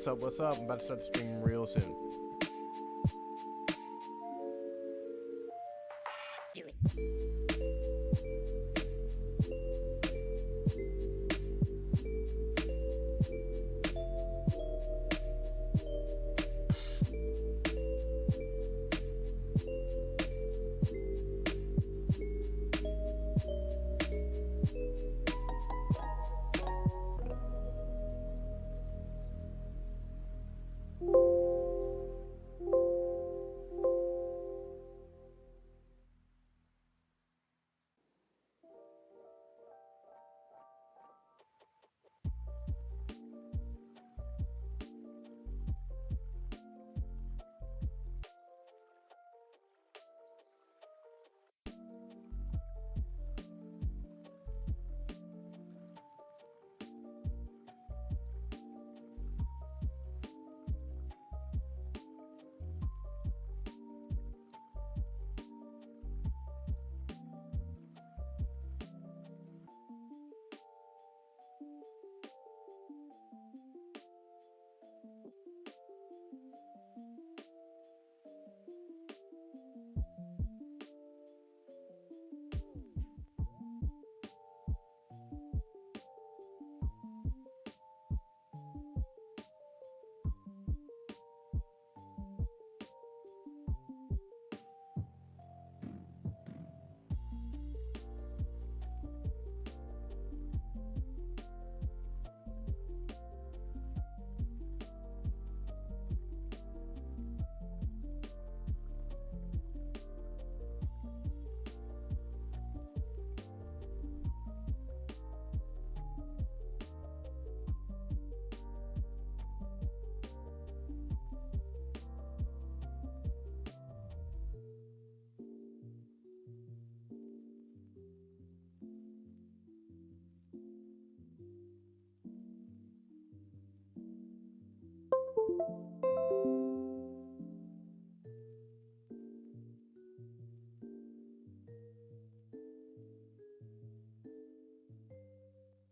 What's up? What's up? I'm about to start the stream real soon. Do it.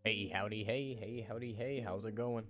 Hey, howdy, hey, howdy, hey, how's it going?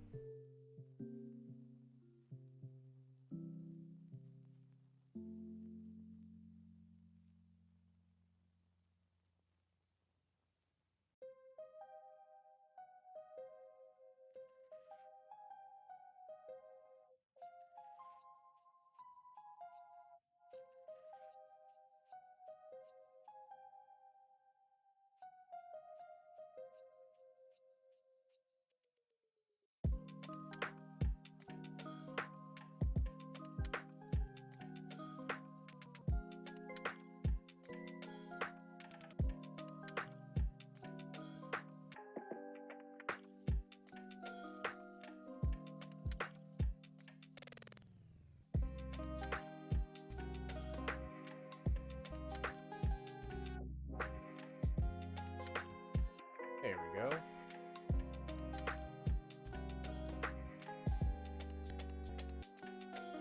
There we go.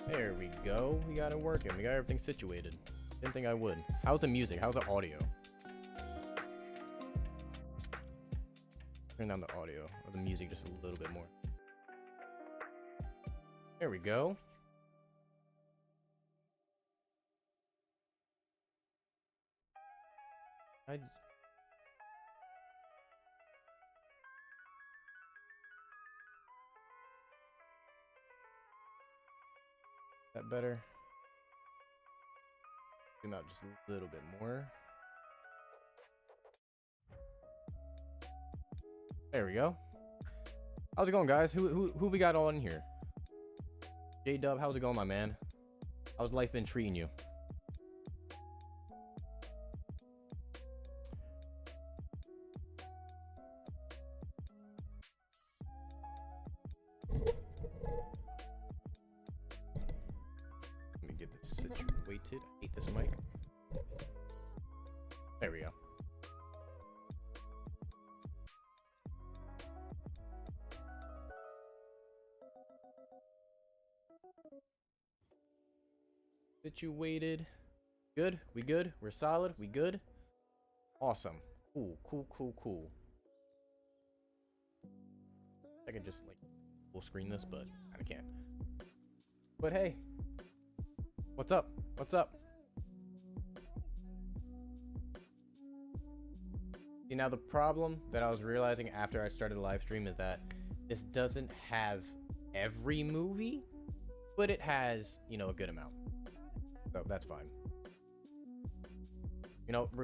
There we go. We got it working. We got everything situated. Didn't think I would. How's the music? How's the audio? Turn down the audio or the music just a little bit more. There we go. That better? Zoom out just a little bit more. There we go. How's it going, guys? Who we got all in here? J-Dub, how's it going, my man? How's life been treating you? Let me get this situated. I hate this mic. There we go. Situated. Good? We good? We're solid? We good? Awesome. Cool, cool, cool, cool. I can just like full screen this, but I can't. But hey, what's up? What's up? See, now the problem that I was realizing after I started the live stream is that this doesn't have every movie, but it has, you know, a good amount. So that's fine. You know, I'm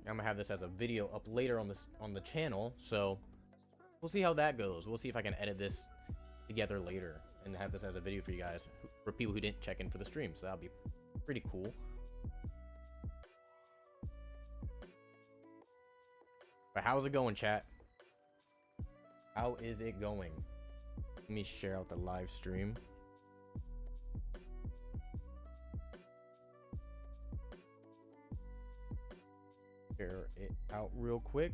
gonna have this as a video up later on the channel, so we'll see how that goes. We'll see if I can edit this together later and have this as a video for you guys, for people who didn't check in for the stream. So that'll be pretty cool. But how's it going, chat? How is it going? Let me share out the live stream. Share it out real quick.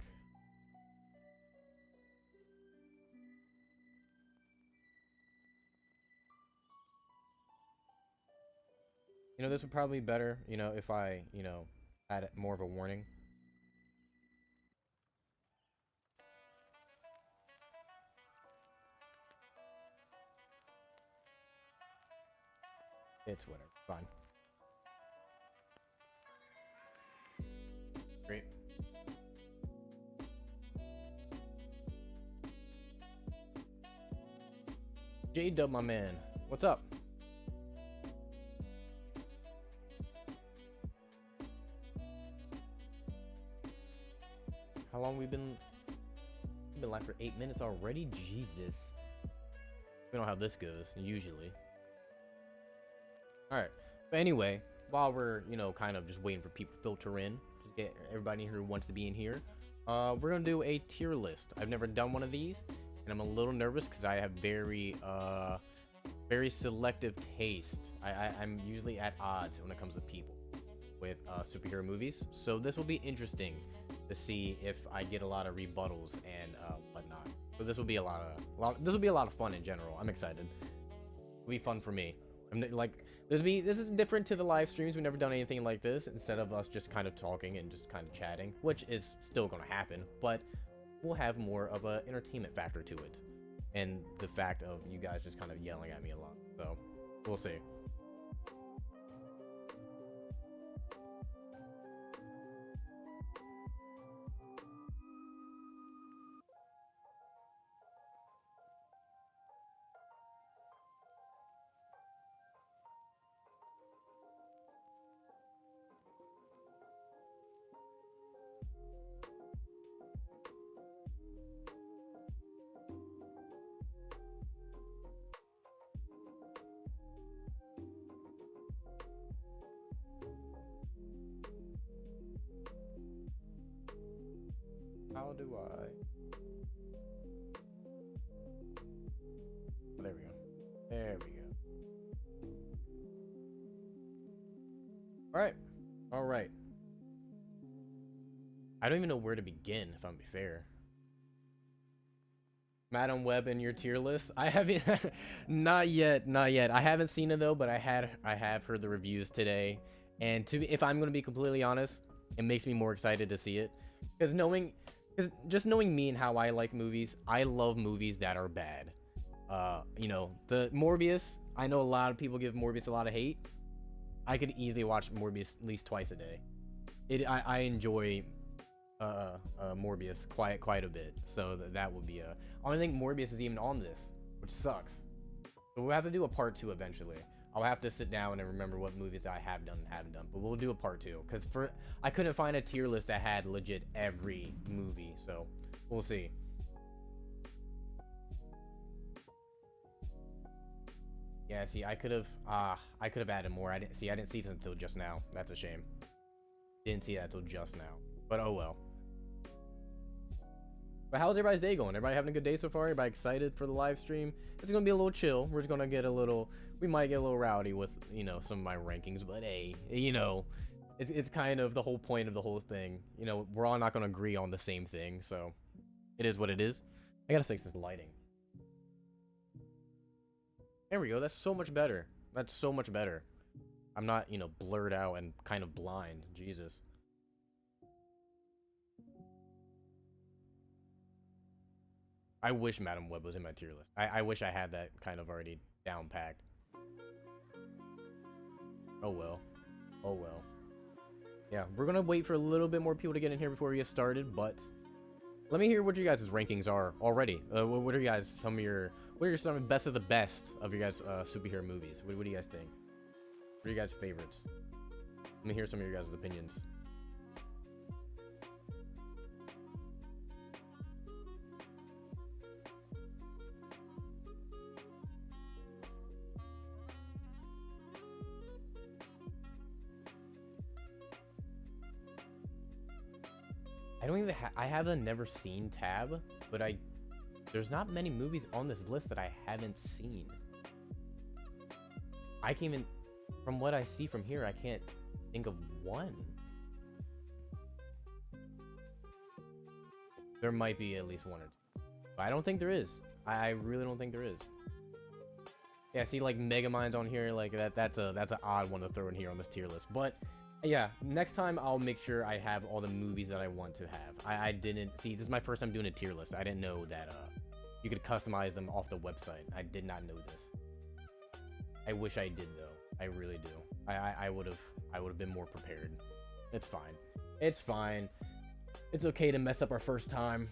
You know, this would probably be better, you know, if I, you know, add more of a warning. It's whatever, fine. Great. J-Dub, my man, what's up? How long we've been live for 8 minutes already? Jesus. We know how this goes usually. All right, but anyway, while we're, you know, kind of just waiting for people to filter in, just get everybody here who wants to be in here, we're gonna do a tier list. I've never done one of these, and I'm a little nervous because I have very selective taste. I'm usually at odds when it comes to people with superhero movies, so this will be interesting to see if I get a lot of rebuttals and whatnot. So this will be a lot of fun in general. I'm excited. It'll be fun for me. I'm like, this is different to the live streams. We've never done anything like this. Instead of us just kind of talking and just kind of chatting, which is still going to happen, but we'll have more of an entertainment factor to it, and the fact of you guys just kind of yelling at me a lot. So we'll see. How do I? Oh, there we go. There we go. All right. All right. I don't even know where to begin, if I'm fair. Madam Web in your tier list? I haven't. Not yet. Not yet. I haven't seen it though, but I have heard the reviews today, and if I'm going to be completely honest, it makes me more excited to see it, because just knowing me and how I like movies, I love movies that are bad. You know, the Morbius, I know a lot of people give Morbius a lot of hate. I could easily watch Morbius at least twice a day. I enjoy Morbius quite a bit, so that would be I don't think Morbius is even on this, which sucks. So we'll have to do a part 2 eventually. I'll have to sit down and remember what movies I have done and haven't done, but we'll do a part 2, because I couldn't find a tier list that had legit every movie, so we'll see. Yeah, see, I could have added more. I didn't see this until just now. That's a shame. Didn't see that until just now, but oh well. But how's everybody's day going? Everybody having a good day so far? Everybody excited for the live stream? It's gonna be a little chill. We're just gonna get we might get a little rowdy with, you know, some of my rankings, but hey, you know, it's kind of the whole point of the whole thing. You know, we're all not gonna agree on the same thing, so it is what it is. I gotta fix this lighting. There we go. That's so much better. That's so much better. I'm not, you know, blurred out and kind of blind. Jesus. I wish Madam Web was in my tier list. I wish I had that kind of already down packed. Oh well. Oh well. Yeah, we're gonna wait for a little bit more people to get in here before we get started, but let me hear what you guys' rankings are already. What are you guys, what are some best of the best of your guys' superhero movies? What do you guys think? What are your guys' favorites? Let me hear some of your guys' opinions. I don't even I haven't never seen Tab, but there's not many movies on this list that I haven't seen. I can't even, from what I see from here, I can't think of one. There might be at least one or two, but I don't think there is. I really don't think there is. Yeah, see, like Megamind's on here, like that's an odd one to throw in here on this tier list, but yeah, next time I'll make sure I have all the movies that I want to have. I didn't see, this is my first time doing a tier list. I didn't know that you could customize them off the website. I did not know this. I wish I did though. I really do. I would have been more prepared. It's fine. It's fine. It's okay to mess up our first time.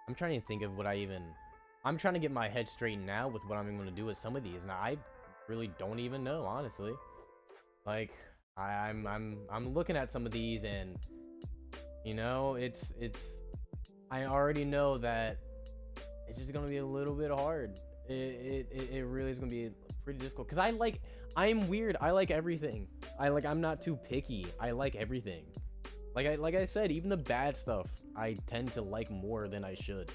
I'm trying to think of what I'm trying to get my head straight now with what I'm going to do with some of these, and I really don't even know, honestly. Like, I'm looking at some of these, and you know, I already know that it's just gonna be a little bit hard. It really is gonna be pretty difficult because I'm weird. I like everything. I'm not too picky. I like everything. Like I said, even the bad stuff I tend to like more than I should.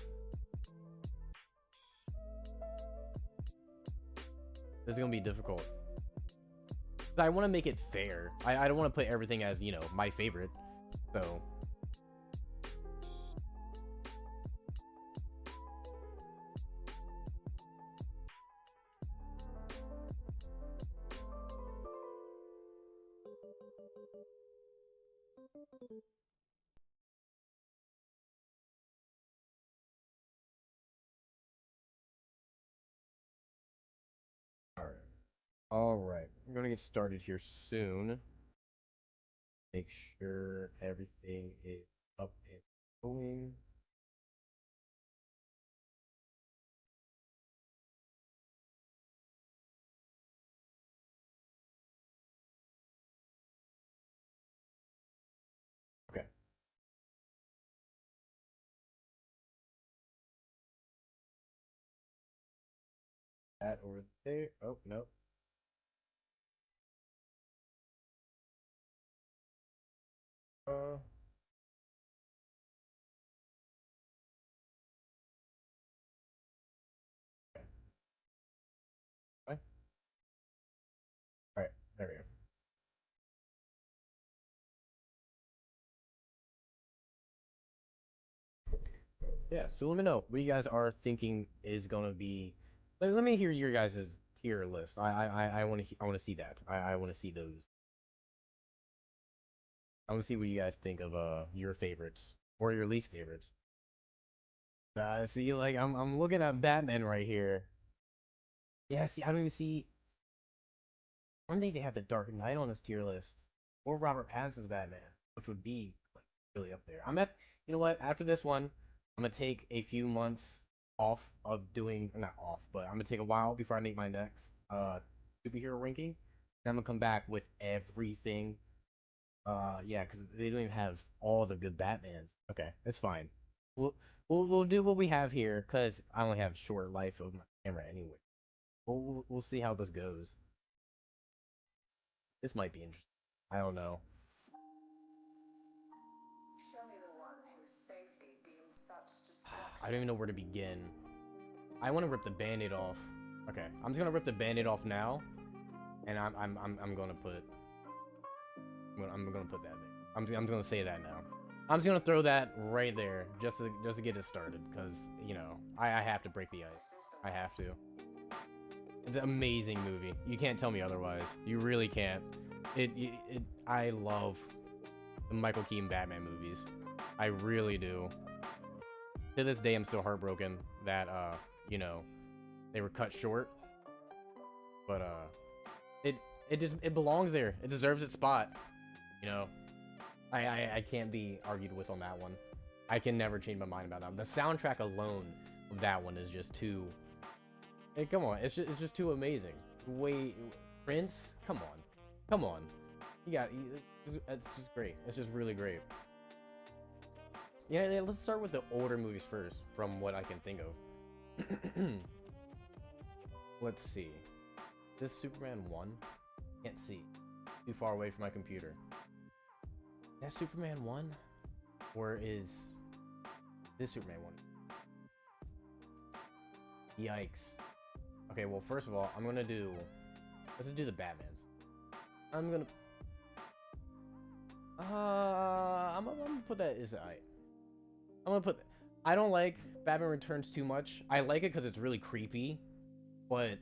This is gonna be difficult. I want to make it fair. I don't want to put everything as, you know, my favorite. So all right. We're gonna get started here soon. Make sure everything is up and going. Okay. That over there. Oh no. Uh. Okay. All right. There we go. Yeah. So let me know what you guys are thinking is gonna be. Let me hear your guys' tier list. I want to see that. I want to see those. I want to see what you guys think of your favorites or your least favorites. See, like I'm looking at Batman right here. Yeah, see, I don't even see. I don't think they have the Dark Knight on this tier list, or Robert Pattinson's Batman, which would be like really up there. You know what? After this one, I'm gonna take a few months off of doing, not off, but I'm gonna take a while before I make my next superhero ranking. Then I'm gonna come back with everything. Yeah, because they don't even have all the good Batmans. Okay, that's fine. We'll we'll do what we have here, because I only have short life of my camera anyway. We'll see how this goes. This might be interesting. I don't know. Show me the one whose safety deemed such I don't even destruction. know where to begin. I want to rip the band-aid off. Okay, I'm just gonna rip the band-aid off now, and I'm gonna put I'm gonna put that there. I'm gonna say that now. I'm just gonna throw that right there just to get it started, because you know I have to break the ice. I have to. It's an amazing movie. You can't tell me otherwise. You really can't. I love the Michael Keaton Batman movies. I really do. To this day, I'm still heartbroken that you know, they were cut short. But it belongs there. It deserves its spot. You know, I can't be argued with on that one. I can never change my mind about that one. The soundtrack alone of that one is just too. Hey, come on, it's just too amazing. Wait, Prince, come on. It's just great. It's just really great. Yeah, let's start with the older movies first, from what I can think of. Let's see. Is this Superman 1? Can't see. Too far away from my computer. Is that Superman 1? Or is this Superman 1? Yikes. Okay, well, first of all, let's do the Batmans. I'm gonna put that as I don't like Batman Returns too much. I like it because it's really creepy, but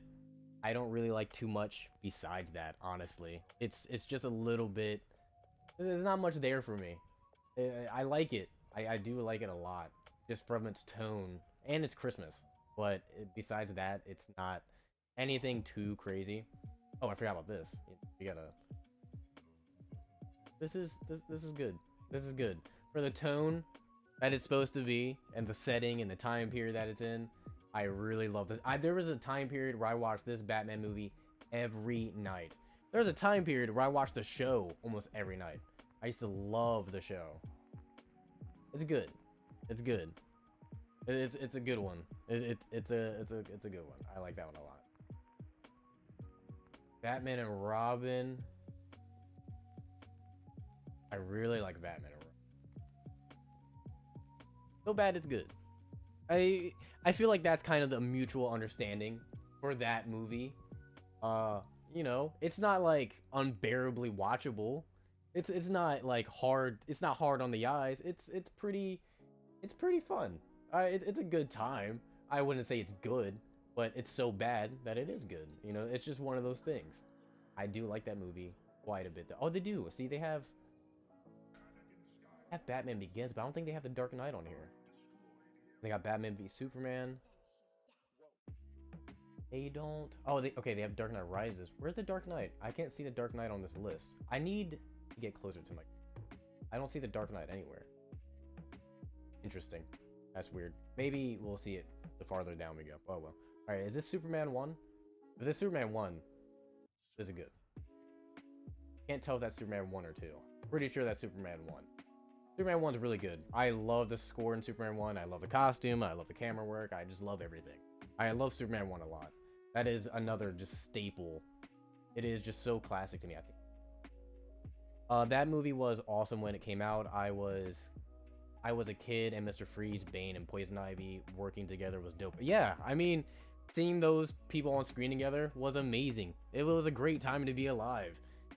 I don't really like too much besides that, honestly. It's just a little bit, there's not much there for me. I like it. I do like it a lot, just from its tone, and it's Christmas. But besides that, it's not anything too crazy. Oh, I forgot about this. You gotta. This is good. This is good for the tone that it's supposed to be, and the setting and the time period that it's in. I really love this. There was a time period where I watched this Batman movie every night. There was a time period where I watched the show almost every night. I used to love the show. It's good. It's good. It's a good one. It's a good one. I like that one a lot. Batman and Robin. I really like Batman and Robin. So bad it's good. I feel like that's kind of the mutual understanding for that movie. You know, it's not like unbearably watchable. It's not like hard. It's not hard on the eyes. It's pretty fun. It's a good time. I wouldn't say it's good, but it's so bad that it is good. You know, it's just one of those things. I do like that movie quite a bit. Oh, they do. See, they have Batman Begins, but I don't think they have the Dark Knight on here. They got Batman v Superman. They don't. Oh, okay. They have Dark Knight Rises. Where's the Dark Knight? I can't see the Dark Knight on this list. I need to get closer to my. I don't see the Dark Knight anywhere. Interesting. That's weird. Maybe we'll see it the farther down we go. Oh well. All right. Is this Superman 1? If this Superman 1, is it good? Can't tell if that's Superman 1 or 2. Pretty sure that's Superman 1. Superman 1's really good. I love the score in Superman 1. I love the costume. I love the camera work. I just love everything. I love Superman 1 a lot. That is another just staple. It is just so classic to me, I think. That movie was awesome when it came out. I was a kid, and Mr. Freeze, Bane, and Poison Ivy working together was dope. Yeah, I mean, seeing those people on screen together was amazing. It was a great time to be alive.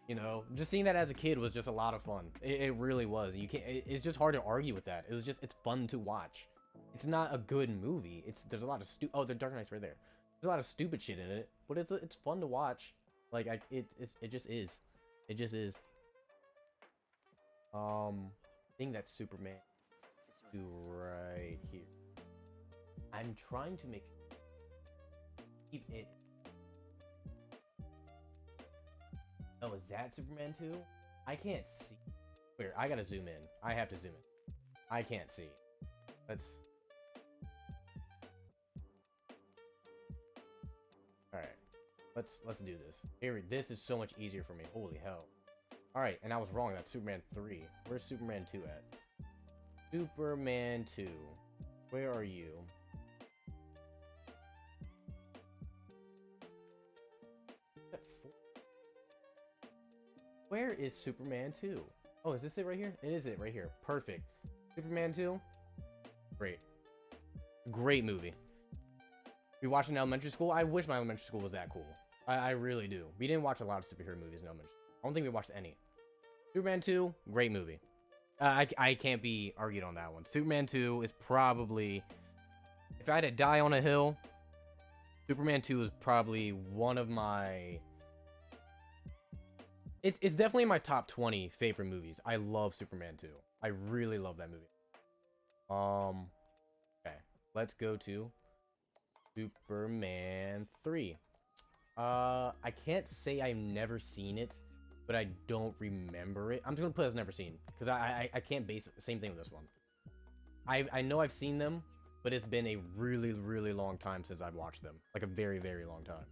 You know, just seeing that as a kid was just a lot of fun. It really was. You can't. It's just hard to argue with that. It's fun to watch. It's not a good movie. There's a lot of oh, the Dark Knight's right there. There's a lot of stupid shit in it, but it's fun to watch. Like it just is. It just is. I think that's Superman 2 right here. I'm trying to keep it. Oh, is that Superman 2? I can't see. Wait, I gotta zoom in. I have to zoom in. I can't see. Let's. All right, let's do this. Here, this is so much easier for me. Holy hell! All right, and I was wrong. That's Superman 3. Where's Superman 2 at? Superman 2. Where are you? Where is Superman 2? Oh, is this it right here? It is it right here. Perfect. Superman 2? Great. Great movie. We watched in elementary school. I wish my elementary school was that cool. I really do. We didn't watch a lot of superhero movies in elementary. I don't think we watched any. Superman 2, great movie. I can't be argued on that one. Superman 2 is probably, if I had to die on a hill, Superman 2 is probably one of my, it's definitely in my top 20 favorite movies. I love Superman 2. I really love that movie. Okay, let's go to Superman 3. I can't say I've never seen it, but I don't remember it. I'm just gonna put as never seen, because I can't base it. Same thing with this one. I know I've seen them, but it's been a really, really long time since I've watched them. Like a very, very long time.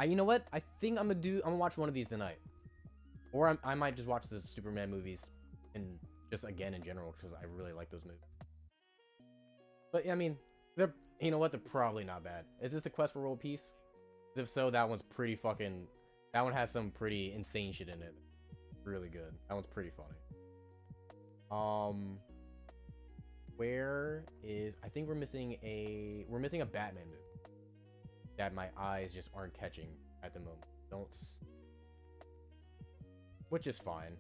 You know what? I think I'm gonna watch one of these tonight. Or I might just watch the Superman movies and just again in general, because I really like those movies. But yeah, I mean, you know what? They're probably not bad. Is this the Quest for World Peace? If so, that one's pretty fucking... That one has some pretty insane shit in it. Really good. That one's pretty funny. Where is... I think we're missing a Batman movie that my eyes just aren't catching at the moment. Which is fine.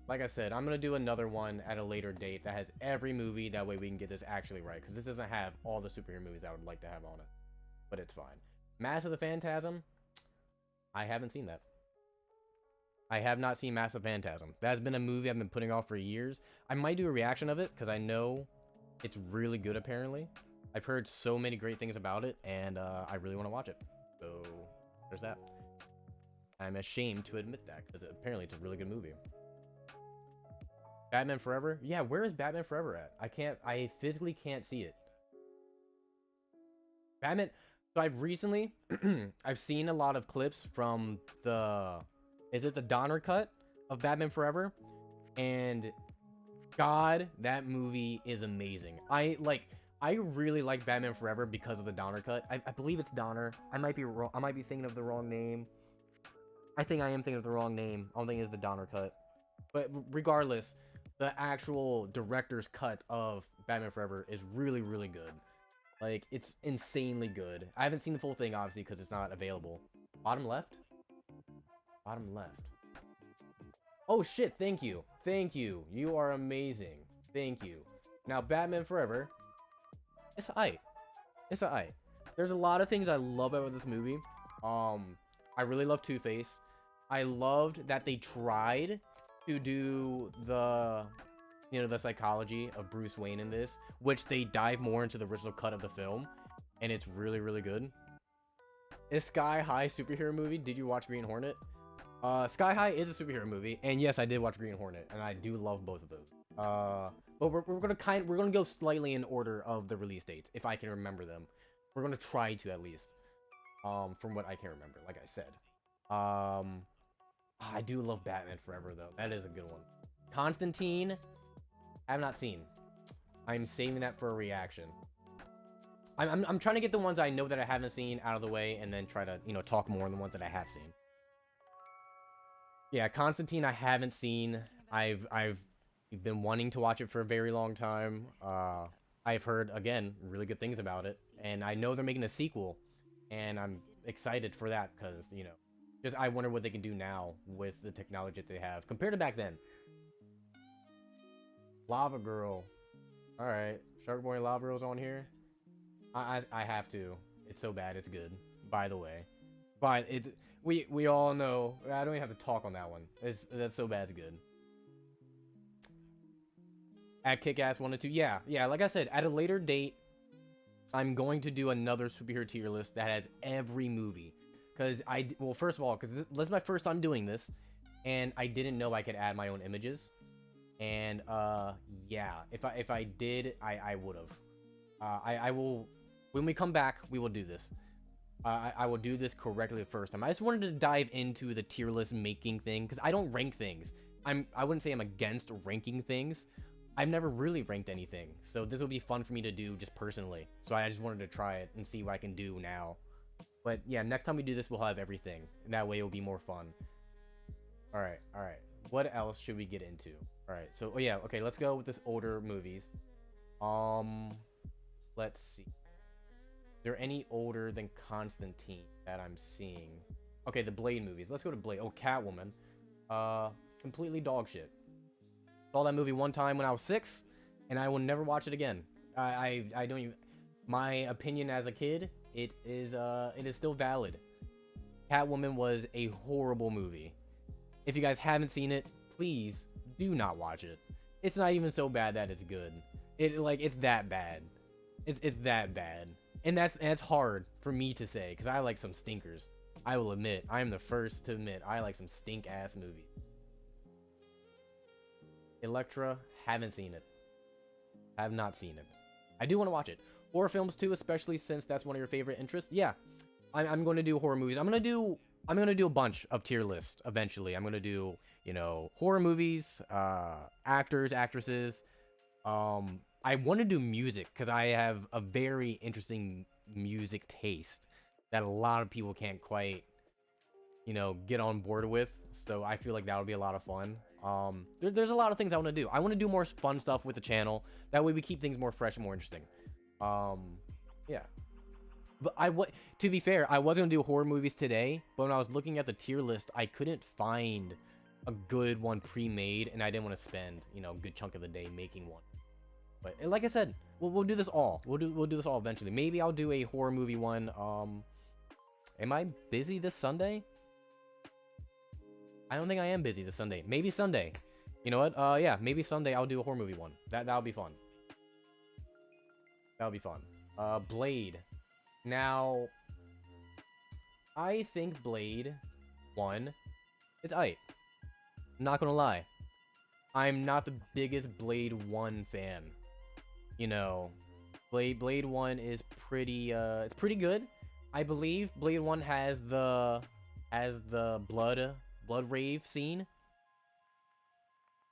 Like I said, I'm going to do another one at a later date that has every movie. That way we can get this actually right. Because this doesn't have all the superhero movies I would like to have on it. But it's fine. Mask of the Phantasm. I haven't seen that. I have not seen Mask of the Phantasm. That's been a movie I've been putting off for years. I might do a reaction of it. Because I know it's really good apparently. I've heard so many great things about it. And I really want to watch it. So there's that. I'm ashamed to admit that. Because apparently it's a really good movie. Batman Forever? Yeah, where is Batman Forever at? I physically can't see it. Batman, so I've recently, I've seen a lot of clips from is it the Donner cut of Batman Forever? And God, that movie is amazing. I really like Batman Forever because of the Donner cut. I believe it's Donner. I might be wrong. I might be thinking of the wrong name. I think I am thinking of the wrong name. I don't think it's the Donner cut. But regardless, the actual director's cut of Batman Forever is really, really good. Like, it's insanely good. I haven't seen the full thing, obviously, because it's not available. Bottom left? Bottom left. Oh, shit, thank you. Thank you. You are amazing. Thank you. Now, Batman Forever, it's aight. It's aight. There's a lot of things I love about this movie. I really love Two-Face. I loved that they tried to do the psychology of Bruce Wayne in this, which they dive more into the original cut of the film, and it's really, really good. Is Sky High superhero movie? Did you watch Green Hornet? Sky High is a superhero movie, and yes, I did watch Green Hornet, and I do love both of those. But we're gonna go slightly in order of the release dates, if I can remember them. We're gonna try to at least, from what I can remember, like I said. I do love Batman Forever though. That is a good one. Constantine, I have not seen. I'm saving that for a reaction. I'm trying to get the ones I know that I haven't seen out of the way, and then try to talk more on the ones that I have seen. Yeah, Constantine I haven't seen. I've been wanting to watch it for a very long time. I've heard again really good things about it, and I know they're making a sequel, and I'm excited for that because just I wonder what they can do now with the technology that they have compared to back then. Lava Girl. Alright. Shark Boy and Lava Girl's on here. I have to. It's so bad, it's good. By the way. But we all know. I don't even have to talk on that one. That's so bad, it's good. At Kick-Ass 1 and 2. Yeah, like I said, at a later date, I'm going to do another superhero tier list that has every movie. Because well, first of all, because this is my first time doing this, and I didn't know I could add my own images. And yeah, if I did, I would have. I will, when we come back, we will do this. I will do this correctly the first time. I just wanted to dive into the tier list making thing because I don't rank things. I wouldn't say I'm against ranking things. I've never really ranked anything, so this will be fun for me to do just personally. So I just wanted to try it and see what I can do now. But yeah, next time we do this, we'll have everything, and that way it'll be more fun. All right. What else should we get into? All right. So yeah, okay. Let's go with this older movies. Let's see. Is there any older than Constantine that I'm seeing? Okay, the Blade movies. Let's go to Blade. Oh, Catwoman. Completely dog shit. Saw that movie one time when I was 6, and I will never watch it again. I don't even. My opinion as a kid, it is still valid. Catwoman was a horrible movie. If you guys haven't seen it, please do not watch it. It's not even so bad that it's good. It's that bad. It's that bad. And that's hard for me to say because I like some stinkers. I will admit, I am the first to admit I like some stink ass movies. Electra, haven't seen it. Have not seen it. I do want to watch it. Horror films too, especially since that's one of your favorite interests. Yeah, I'm going to do horror movies. I'm gonna do a bunch of tier lists eventually. I'm gonna do, you know, horror movies, actors, actresses. I want to do music because I have a very interesting music taste that a lot of people can't quite, you know, get on board with. So I feel like that would be a lot of fun. There's a lot of things I want to do. I want to do more fun stuff with the channel. That way we keep things more fresh and more interesting. Yeah. But to be fair, I was gonna do horror movies today, but when I was looking at the tier list, I couldn't find a good one pre-made, and I didn't want to spend, you know, a good chunk of the day making one. But like I said, we'll do this all. We'll do this all eventually. Maybe I'll do a horror movie one. Am I busy this Sunday? I don't think I am busy this Sunday. Maybe Sunday. You know what? Yeah, maybe Sunday I'll do a horror movie one. That'll be fun. That'll be fun. Blade. Now, I think Blade 1 is aight. Not gonna lie. I'm not the biggest Blade 1 fan. You know, Blade 1 is pretty, it's pretty good. I believe Blade 1 has the blood rave scene.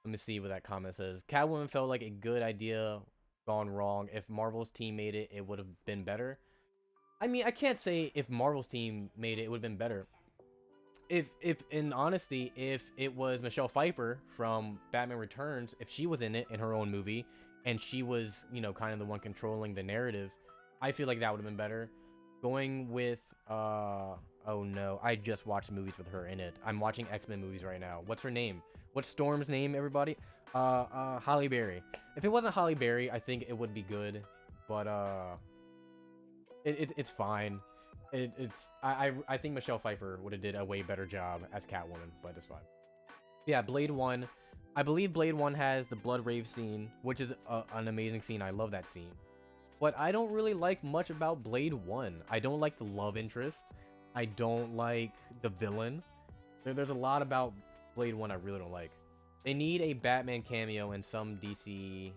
Let me see what that comment says. Catwoman felt like a good idea gone wrong. If Marvel's team made it, it would have been better. I mean, I can't say if Marvel's team made it, it would have been better. If in honesty, if it was Michelle Pfeiffer from Batman Returns, if she was in it in her own movie, and she was, you know, kind of the one controlling the narrative, I feel like that would have been better. Going with, oh no, I just watched movies with her in it. I'm watching X-Men movies right now. What's her name? What's Storm's name, everybody? Halle Berry. If it wasn't Halle Berry, I think it would be good, but, it's fine. I think Michelle Pfeiffer would have did a way better job as Catwoman, but it's fine. Yeah, Blade 1. I believe Blade 1 has the blood rave scene, which is an amazing scene. I love that scene. But I don't really like much about Blade 1. I don't like the love interest. I don't like the villain. There's a lot about Blade 1 I really don't like. They need a Batman cameo and some DC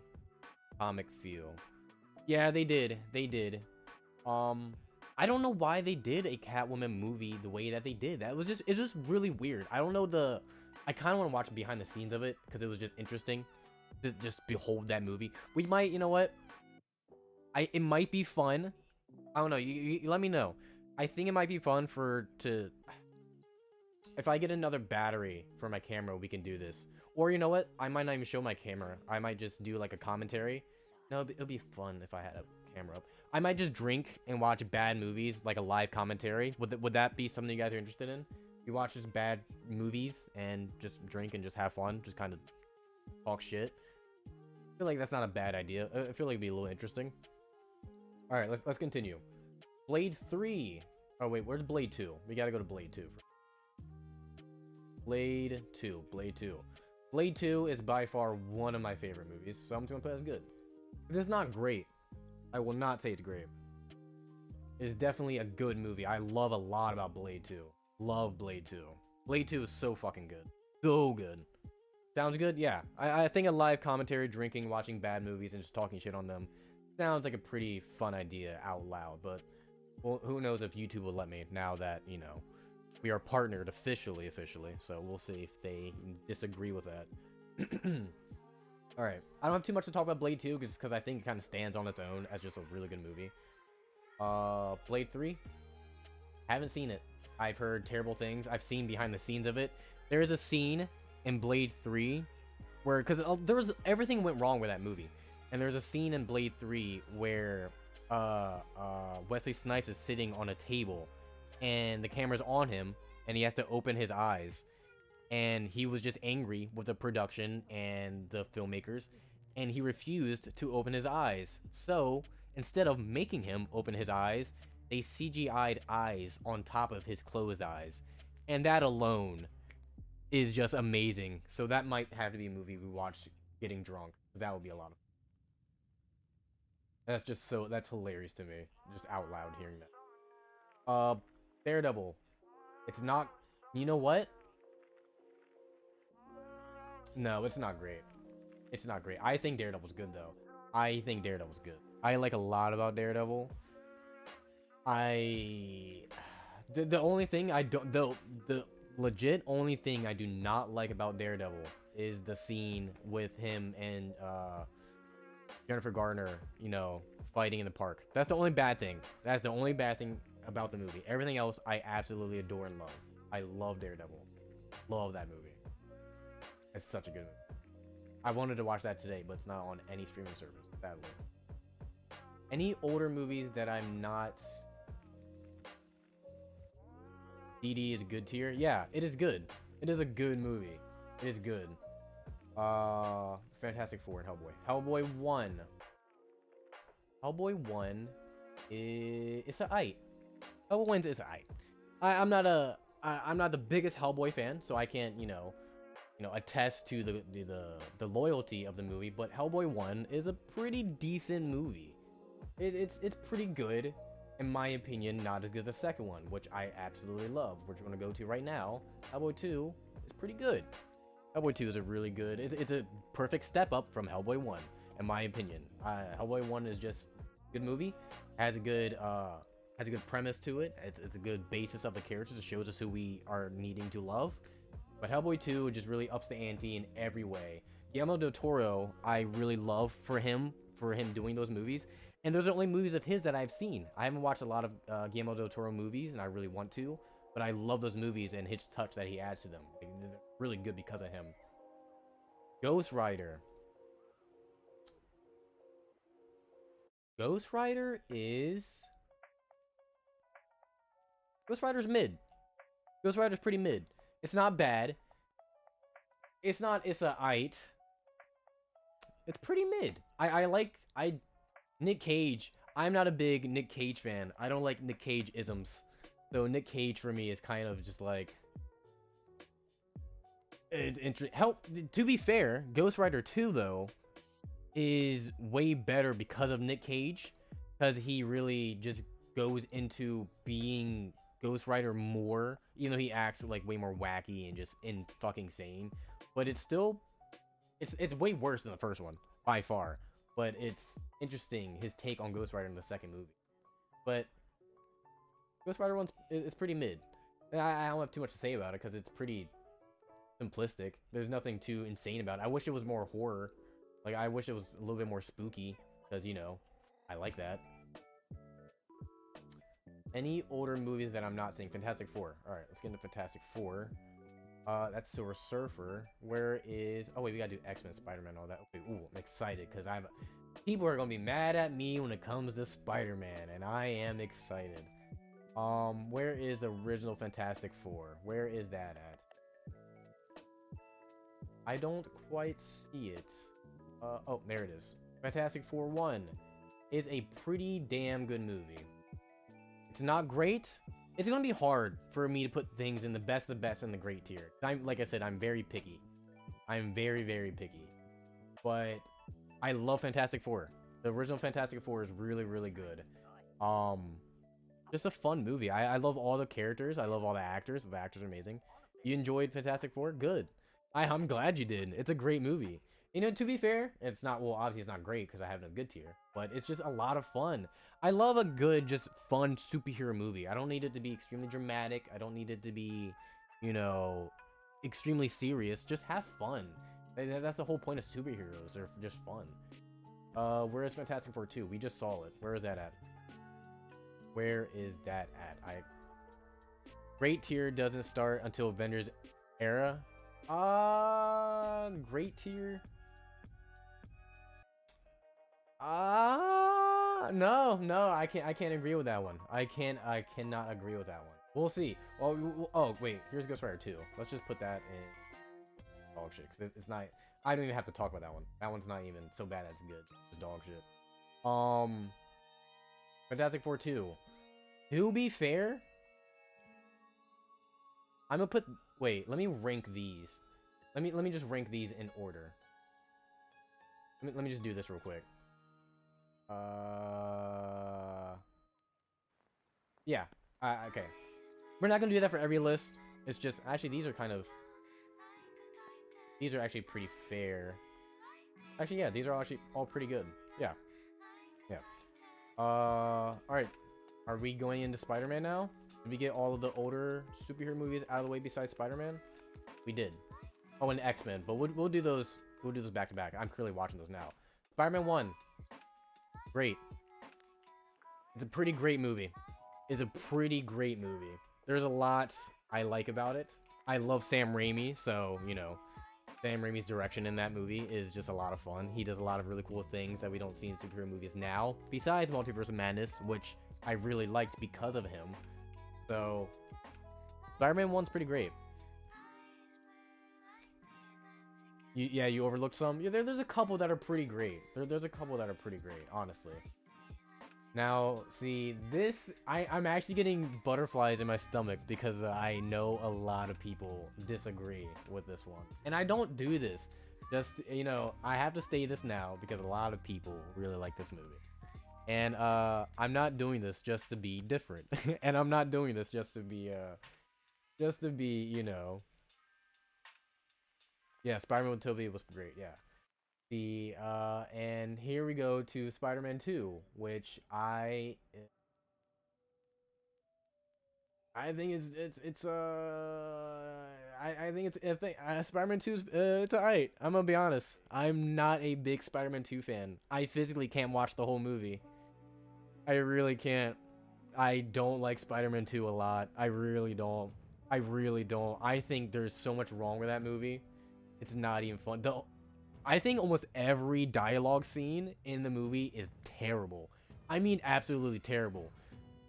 comic feel. Yeah, they did. They did. I don't know why they did a Catwoman movie the way that they did. It's just really weird. I don't know I kind of want to watch behind the scenes of it because it was just interesting to just behold that movie. We might, you know what? It might be fun. I don't know. You let me know. I think it might be fun if I get another battery for my camera, we can do this. Or you know what? I might not even show my camera. I might just do like a commentary. No, it'll be fun if I had a camera up. I might just drink and watch bad movies, like a live commentary. Would that be something you guys are interested in? You watch just bad movies and just drink and just have fun, just kind of talk shit. I feel like that's not a bad idea. I feel like it'd be a little interesting. All right, let's continue. Blade 3. Oh wait, where's Blade 2? We gotta go to Blade 2. Blade 2. Blade 2. Blade 2 is by far one of my favorite movies, so I'm just gonna put it as good. It's not great. I will not say it's great. It's definitely a good movie. I love a lot about Blade 2. Love Blade 2. Blade 2 is so fucking good. So good. Sounds good? Yeah. I think a live commentary, drinking, watching bad movies, and just talking shit on them sounds like a pretty fun idea out loud, but well, who knows if YouTube will let me now that, you know, we are partnered officially, so we'll see if they disagree with that. Alright, I don't have too much to talk about Blade 2, because I think it kind of stands on its own as just a really good movie. Blade 3? Haven't seen it. I've heard terrible things. I've seen behind the scenes of it. There is a scene in Blade 3 where, because everything went wrong with that movie. And there's a scene in Blade 3 where Wesley Snipes is sitting on a table and the camera's on him and he has to open his eyes. and he was just angry with the production and the filmmakers, and he refused to open his eyes. So instead of making him open his eyes, they CGI'd eyes on top of his closed eyes, and that alone is just amazing. So that might have to be a movie we watch getting drunk, because that would be a lot of. That's hilarious to me, just out loud hearing that. Daredevil. It's not. You know what? No, it's not great. It's not great. I think Daredevil's good though. I think Daredevil's good. I like a lot about Daredevil. I the only thing I don't the legit only thing I do not like about Daredevil is the scene with him and Jennifer Garner, fighting in the park. That's the only bad thing. That's the only bad thing about the movie. Everything else I absolutely adore and love. I love Daredevil. Love that movie. It's such a good movie. I wanted to watch that today, but it's not on any streaming service, sadly. Any older movies that I'm not. DD is good tier? Yeah, it is good. It is a good movie. It is good. Fantastic Four and Hellboy. Hellboy 1. Hellboy 1 is it's a aight. Hellboy 1 is a aight. I'm not the biggest Hellboy fan, so I can't, attest to the loyalty of the movie, but Hellboy 1 is a pretty decent movie. It's pretty good, in my opinion. Not as good as the second one, which I absolutely love, which we're gonna go to right now. Hellboy 2 is pretty good. Hellboy 2 is a really good. It's a perfect step up from Hellboy 1, in my opinion. Hellboy 1 is just a good movie. Has a good premise to it. It's a good basis of the characters. It shows us who we are needing to love. But Hellboy 2 just really ups the ante in every way. Guillermo del Toro, I really love for him doing those movies. And those are the only movies of his that I've seen. I haven't watched a lot of Guillermo del Toro movies, and I really want to. But I love those movies and his touch that he adds to them. They're really good because of him. Ghost Rider. Ghost Rider's mid. Ghost Rider's pretty mid. It's not bad. It's a aight. It's pretty mid. Nick Cage. I'm not a big Nick Cage fan. I don't like Nick Cage isms. So Nick Cage for me is kind of just like it's interesting. To be fair, Ghost Rider 2 though is way better because of Nick Cage, because he really just goes into being Ghost Rider more. He acts like way more wacky and just fucking sane, but it's way worse than the first one by far. But it's interesting his take on Ghost Rider in the second movie. But Ghost Rider 1 is pretty mid. I don't have too much to say about it because it's pretty simplistic. There's nothing too insane about it. I wish it was more horror. Like, I wish it was a little bit more spooky because, I like that. Any older movies that I'm not seeing? Fantastic Four. All right, let's get into Fantastic Four. That's Silver Surfer. Where is... Oh, wait, we gotta do X-Men, Spider-Man, all that. Okay, ooh, I'm excited because people are gonna be mad at me when it comes to Spider-Man, and I am excited. Where is the original Fantastic Four? Where is that at? I don't quite see it. Oh, there it is. Fantastic Four 1 is a pretty damn good movie. It's not great. It's gonna be hard for me to put things in the best and the great tier. Like I said, I'm very picky. I'm very, very picky. But I love Fantastic Four. The original Fantastic Four is really, really good. Just a fun movie. I love all the characters. I love all the actors. The actors are amazing. You enjoyed Fantastic Four? Good. I'm glad you did. It's a great movie. To be fair, it's not, well, obviously it's not great because I have no good tier, but it's just a lot of fun. I love a good, just fun superhero movie. I don't need it to be extremely dramatic. I don't need it to be, extremely serious. Just have fun. That's the whole point of superheroes. They're just fun. Where is Fantastic Four 2? We just saw it. Where is that at? Where is that at? Great tier doesn't start until Avengers era. Great tier. No, I can't agree with that one. I cannot agree with that one. We'll see. Oh wait, here's Ghost Rider 2. Let's just put that in dog shit, because it's not. I don't even have to talk about that one. That one's not even so bad that it's good. It's dog shit. Fantastic Four 2. To be fair, I'm gonna put. Wait, let me rank these. Let me just rank these in order. Let me just do this real quick. Yeah. Okay. We're not gonna do that for every list. It's just actually these are actually pretty fair. Actually, yeah, these are actually all pretty good. Yeah. Yeah. All right. Are we going into Spider-Man now? Did we get all of the older superhero movies out of the way besides Spider-Man? We did. Oh, and X-Men, but we'll do those. We'll do those back to back. I'm currently watching those now. Spider-Man 1. Great. It's a pretty great movie. It's a pretty great movie. There's a lot I like about it. I love Sam Raimi, so, you know, Sam Raimi's direction in that movie is just a lot of fun. He does a lot of really cool things that we don't see in superhero movies now, besides Multiverse of Madness, which I really liked because of him. So, Spider-Man 1's pretty great. You overlooked some? Yeah, there's a couple that are pretty great. There's a couple that are pretty great, honestly. Now, see, this, I'm actually getting butterflies in my stomach because I know a lot of people disagree with this one. And I don't do this. Just, you know, I have to say this now because a lot of people really like this movie. And I'm not doing this just to be different. And I'm not doing this just to be, you know. Yeah, Spider-Man with Tobey was great, yeah. And here we go to Spider-Man 2, which I think Spider-Man 2 is it's alright. I'm gonna be honest. I'm not a big Spider-Man 2 fan. I physically can't watch the whole movie. I really can't. I don't like Spider-Man 2 a lot. I really don't. I think there's so much wrong with that movie. It's not even fun. I think almost every dialogue scene in the movie is terrible. I mean, absolutely terrible.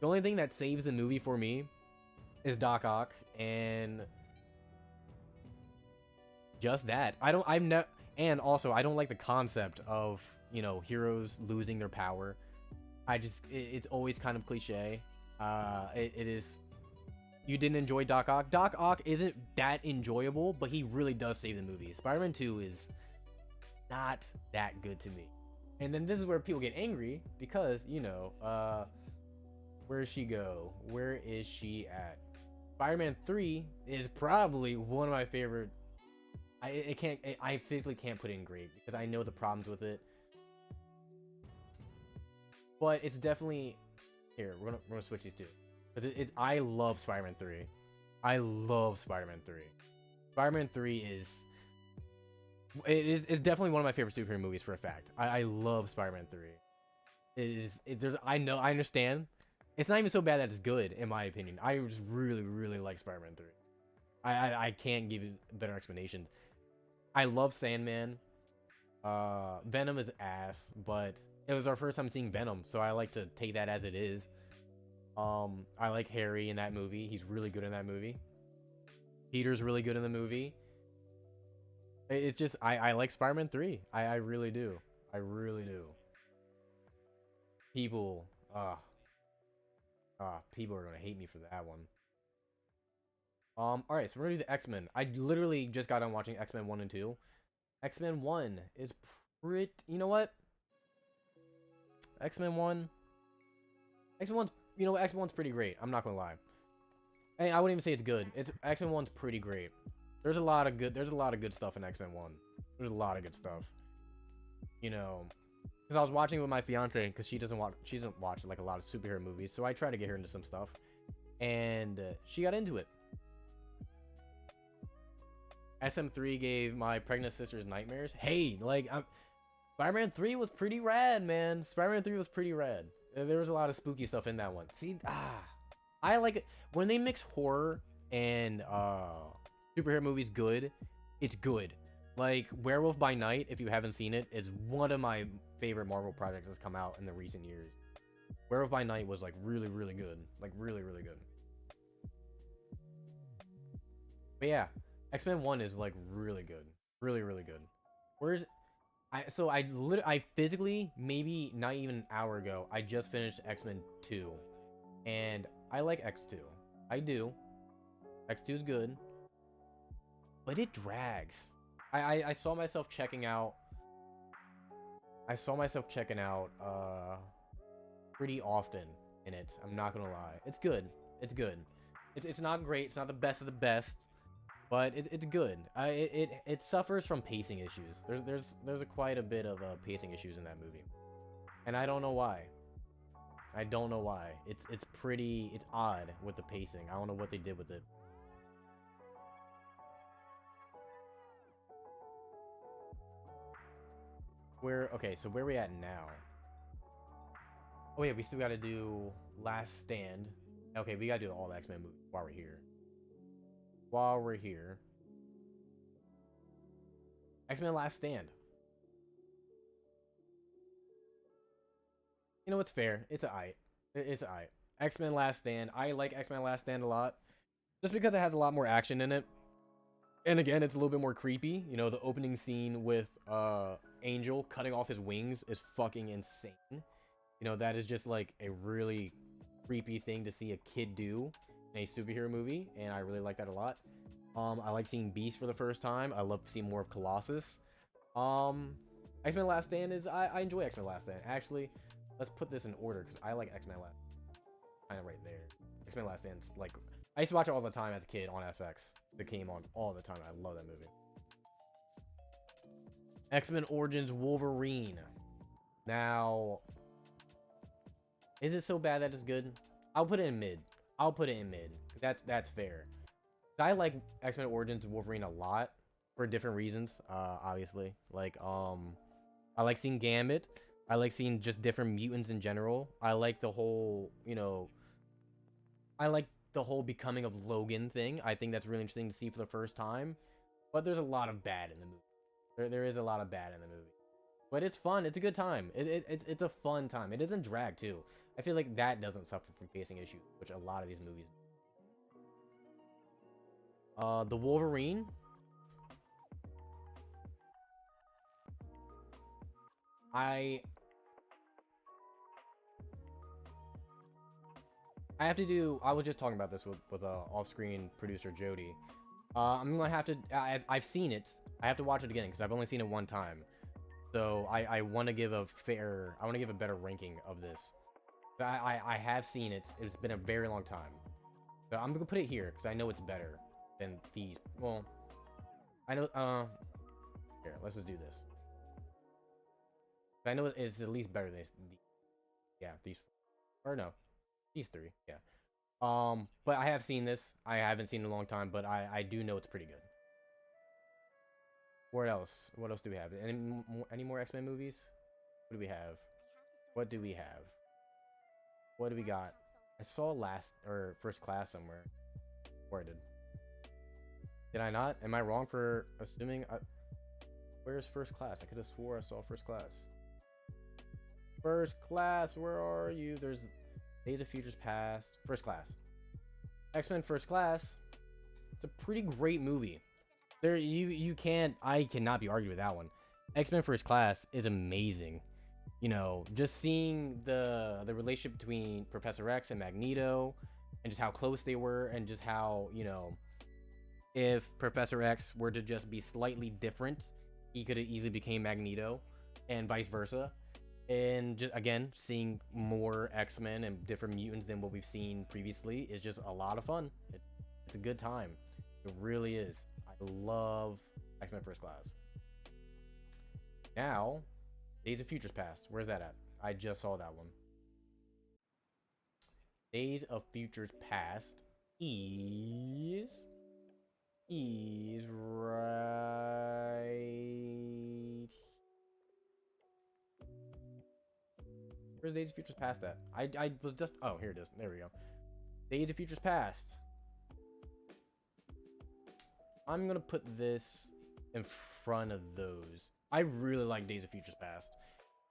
The only thing that saves the movie for me is Doc Ock, and just that. And also, I don't like the concept of, you know, heroes losing their power. It's always kind of cliche. It is. You didn't enjoy Doc Ock? Doc Ock isn't that enjoyable, but he really does save the movie. Spider-Man 2 is not that good to me. And then this is where people get angry because, you know, where does she go? Where is she at? Spider-Man 3 is probably one of my favorite. I physically can't put it in great because I know the problems with it. But it's definitely here. We're gonna switch these two. I love Spider-Man 3. I love Spider-Man 3. Spider-Man 3 is definitely one of my favorite superhero movies for a fact. I love Spider-Man 3. I understand. It's not even so bad that it's good, in my opinion. I just really, really like Spider-Man 3. I can't give you a better explanation. I love Sandman. Venom is ass, but it was our first time seeing Venom, so I like to take that as it is. I like Harry in that movie. He's really good in that movie. Peter's really good in the movie. It's just, I like Spider-Man 3. I really do. I really do. People, people are gonna hate me for that one. Alright, so we're gonna do the X-Men. I literally just got on watching X-Men 1 and 2. X-Men 1 is pretty, you know what? X-Men 1. X-Men 1's, you know, X-Men 1's pretty great. I'm not gonna lie. I wouldn't even say it's good. X-Men 1's pretty great. There's a lot of good stuff in X-Men 1. There's a lot of good stuff. You know, because I was watching with my fiance because she doesn't watch like a lot of superhero movies, so I try to get her into some stuff, and she got into it. SM3 gave my pregnant sisters nightmares. Hey, like, Spider-Man 3 was pretty rad, man. Spider-Man 3 was pretty rad. There was a lot of spooky stuff in that one. See, I like it when they mix horror and superhero movies. Good, it's good. Like Werewolf by Night, if you haven't seen it, is one of my favorite Marvel projects that's come out in the recent years. Werewolf by Night was like really, really good. Like really, really good. But yeah, X-Men 1 is like really good. Really, really good. Where's I physically, maybe not even an hour ago, I just finished X-Men 2. And I like X2. I do. X2 is good, but it drags. I saw myself checking out. I saw myself checking out pretty often in it. I'm not gonna lie. It's good. It's good. It's not great. It's not the best of the best, but it's good. It suffers from pacing issues. There's quite a bit of pacing issues in that movie, and I don't know why. I don't know why. It's odd with the pacing. I don't know what they did with it. Okay, so where are we at now? Oh yeah, we still gotta do Last Stand. Okay, we gotta do all the X-Men movies while we're here. While we're here. X-Men Last Stand. You know, it's fair. It's a I. It's a I. X-Men Last Stand. I like X-Men Last Stand a lot. Just because it has a lot more action in it. And again, it's a little bit more creepy. You know, the opening scene with Angel cutting off his wings is fucking insane. You know, that is just like a really creepy thing to see a kid do in a superhero movie, and I really like that a lot. I like seeing Beast for the first time. I love seeing more of Colossus. X-Men Last Stand is I enjoy X-Men Last Stand. Actually, let's put this in order because I like X-Men Last kind of right there. X-Men Last Stand's like I used to watch it all the time as a kid on FX. It came on all the time. I love that movie. X-Men Origins Wolverine. Now, is it so bad that it's good? I'll put it in mid. I'll put it in mid. That's fair. I like X-Men Origins Wolverine a lot for different reasons. Obviously, like I like seeing Gambit. I like seeing just different mutants in general. I like the whole, you know, I like the whole becoming of Logan thing. I think that's really interesting to see for the first time. But there's a lot of bad in the movie. There is a lot of bad in the movie. But it's fun. It's a good time. It's a fun time. It doesn't drag, too. I feel like that doesn't suffer from pacing issues, which a lot of these movies do. The Wolverine. I have to do. I was just talking about this with off-screen producer Jody. I'm gonna have to. I've seen it. I have to watch it again because I've only seen it one time. So I want to give a fair. I want to give a better ranking of this. I have seen it. It's been a very long time. So I'm gonna put it here because I know it's better than these. Well, I know. Here, let's just do this. I know it's at least better than these. Yeah, these. Or no, these three. Yeah. But I have seen this. I haven't seen it in a long time, but I do know it's pretty good. What else? What else do we have? Any more X-Men movies? What do we have? What do we have? What do we got? I saw First Class somewhere. Where I did. Did I not? Am I wrong for assuming? Where's First Class? I could have swore I saw First Class. First Class, where are you? There's Days of Futures Past. First Class. X-Men First Class. It's a pretty great movie. I cannot be argued with that one. X-Men First Class is amazing. You know, just seeing the relationship between Professor X and Magneto, and just how close they were, and just how, you know, if Professor X were to just be slightly different, he could have easily became Magneto, and vice versa. And just again, seeing more X-Men and different mutants than what we've seen previously is just a lot of fun. It's a good time. It really is. I love X-Men First Class. Now, Days of Futures Past. Where's that at? I just saw that one. Days of Futures Past is right. Where's Days of Futures Past at? I was just. Oh, here it is. There we go. Days of Futures Past. I'm gonna put this in front of those. I really like Days of Futures Past.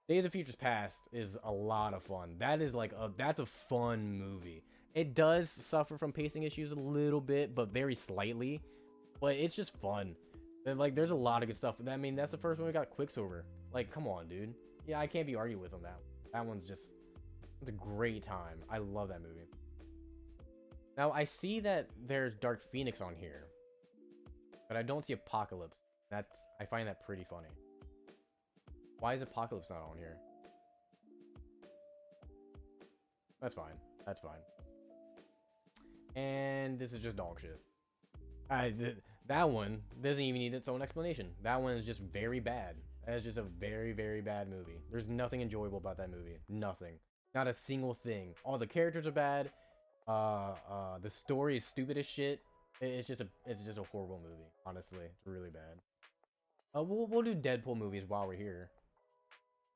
Days of Futures Past is a lot of fun. That is like that's a fun movie. It does suffer from pacing issues a little bit, but very slightly. but it's just fun. Like, there's a lot of good stuff. I mean, that's the first one we got Quicksilver. Like, come on, dude. Yeah, I can't be arguing with on that. That one's just, it's a great time. I love that movie. Now, I see that there's Dark Phoenix on here, but I don't see Apocalypse. I find that pretty funny. Why is Apocalypse not on here? That's fine. That's fine. And this is just dog shit. That one doesn't even need its own explanation. That one is just very bad. That's just a very, very bad movie. There's nothing enjoyable about that movie. Nothing. Not a single thing. All the characters are bad. The story is stupid as shit. It's just a horrible movie. Honestly, it's really bad. We'll do Deadpool movies while we're here.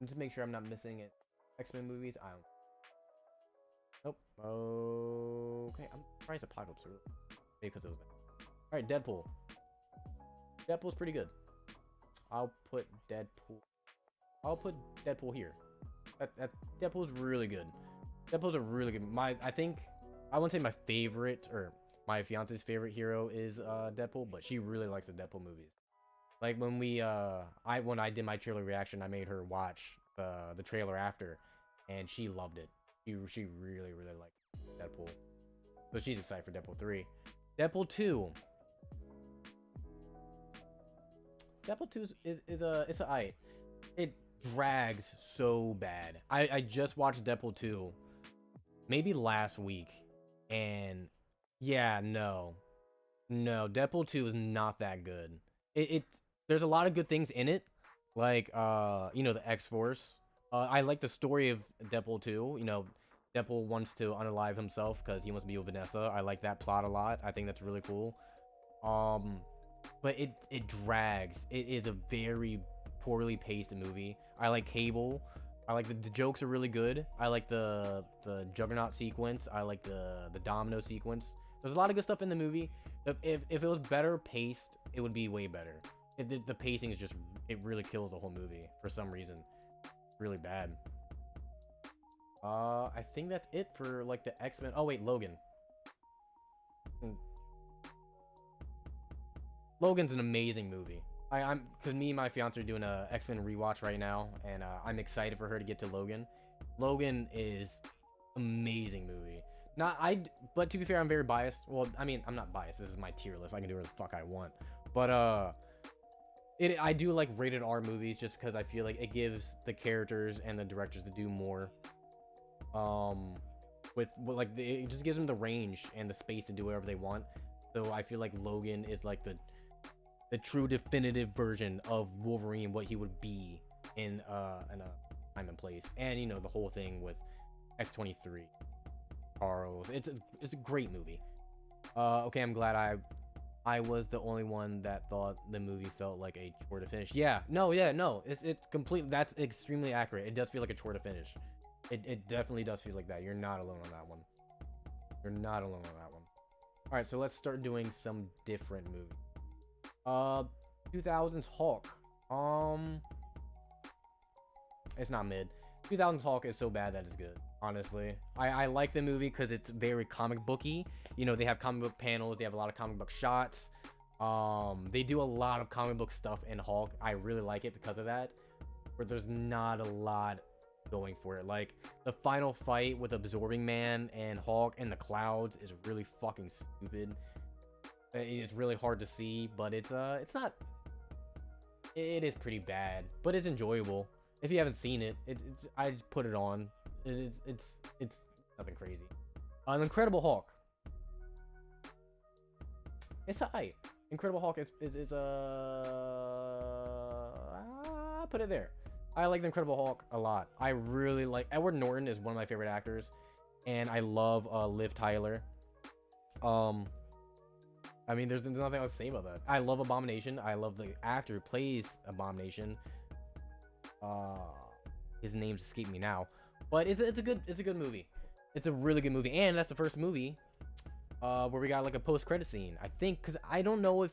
Just make sure I'm not missing it. X-Men movies. I don't. Nope. Okay. I'm surprised Apocalypse. Maybe because it was that. All right, Deadpool. Deadpool's pretty good. I'll put Deadpool here. Deadpool's really good. Deadpool's a really good. I wouldn't say my favorite or my fiance's favorite hero is Deadpool, but she really likes the Deadpool movies. Like when when I did my trailer reaction, I made her watch the trailer after, and she loved it. She really liked Deadpool, so she's excited for Deadpool 3. Deadpool 2. Deadpool 2 is a it drags so bad. I just watched Deadpool 2 maybe last week, and yeah, no, Deadpool 2 is not that good. There's a lot of good things in it, like the X-Force. I like the story of Deadpool 2. Deadpool wants to unalive himself because he wants to be with Vanessa. I like that plot a lot. I think that's really cool. But it drags. It is a very poorly paced movie. I like Cable. I like the jokes are really good. I like the Juggernaut sequence. I like the Domino sequence. There's a lot of good stuff in the movie. If it was better paced, it would be way better. The pacing is just, it really kills the whole movie for some reason. Really bad. I think that's it for like the X-Men. Oh wait, Logan. Logan's an amazing movie. Because me and my fiance are doing a X-Men rewatch right now, and I'm excited for her to get to Logan. Logan is amazing movie. But to be fair, I'm very biased. Well, I mean, I'm not biased. This is my tier list. I can do whatever the fuck I want. But I do like rated R movies just because I feel like it gives the characters and the directors to do more. It just gives them the range and the space to do whatever they want. So I feel like Logan is like the true definitive version of Wolverine, what he would be in a time and place, and the whole thing with X-23, Charles. It's a great movie. Okay, I'm glad I was the only one that thought the movie felt like a chore to finish. No, it's completely, that's extremely accurate. It does feel like a chore to finish. It definitely does feel like that. You're not alone on that one. You're not alone on that one. All right, so let's start doing some different movies. 2000s Hulk. It's not mid. 2000s Hulk is so bad that it's good. Honestly, I like the movie because it's very comic booky. They have comic book panels. They have a lot of comic book shots. They do a lot of comic book stuff in Hulk. I really like it because of that. But there's not a lot going for it. Like the final fight with Absorbing Man and Hulk and the clouds is really fucking stupid. It's really hard to see, but it's not. It is pretty bad, but it's enjoyable. If you haven't seen it, I just put it on. It's nothing crazy. An Incredible Hulk. It's alright. Incredible Hulk is I put it there. I like the Incredible Hulk a lot. I really like Edward Norton is one of my favorite actors, and I love Liv Tyler. I mean, there's nothing else to say about that. I love Abomination. I love the actor who plays Abomination. His name's escaping me now, but it's a good movie. It's a really good movie, and that's the first movie where we got like a post-credit scene. I think, because I don't know if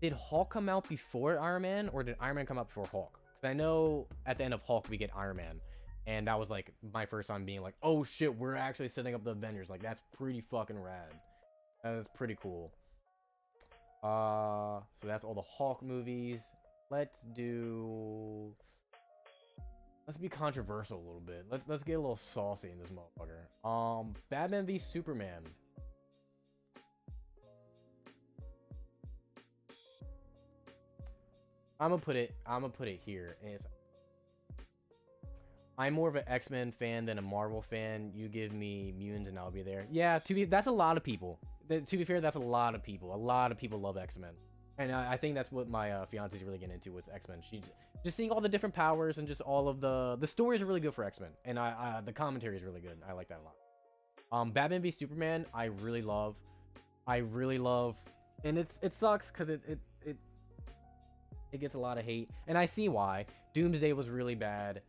did Hulk come out before Iron Man or did Iron Man come out before Hulk? Because I know at the end of Hulk we get Iron Man, and that was like my first time being like, oh shit, we're actually setting up the Avengers. Like that's pretty fucking rad. That is pretty cool. So that's all the Hulk movies. Let's do. Let's be controversial a little bit. Let's get a little saucy in this motherfucker. Batman v Superman. I'm gonna put it here. And I'm more of an X-Men fan than a Marvel fan. You give me mutants and I'll be there. Yeah, that's a lot of people. To be fair, that's a lot of people. A lot of people love X-Men. And I think that's what my fiance's really getting into with X-Men. She's just seeing all the different powers and just all of the stories are really good for X-Men. And the commentary is really good. I like that a lot. Batman v Superman, I really love. And it sucks because it gets a lot of hate. And I see why. Doomsday was really bad.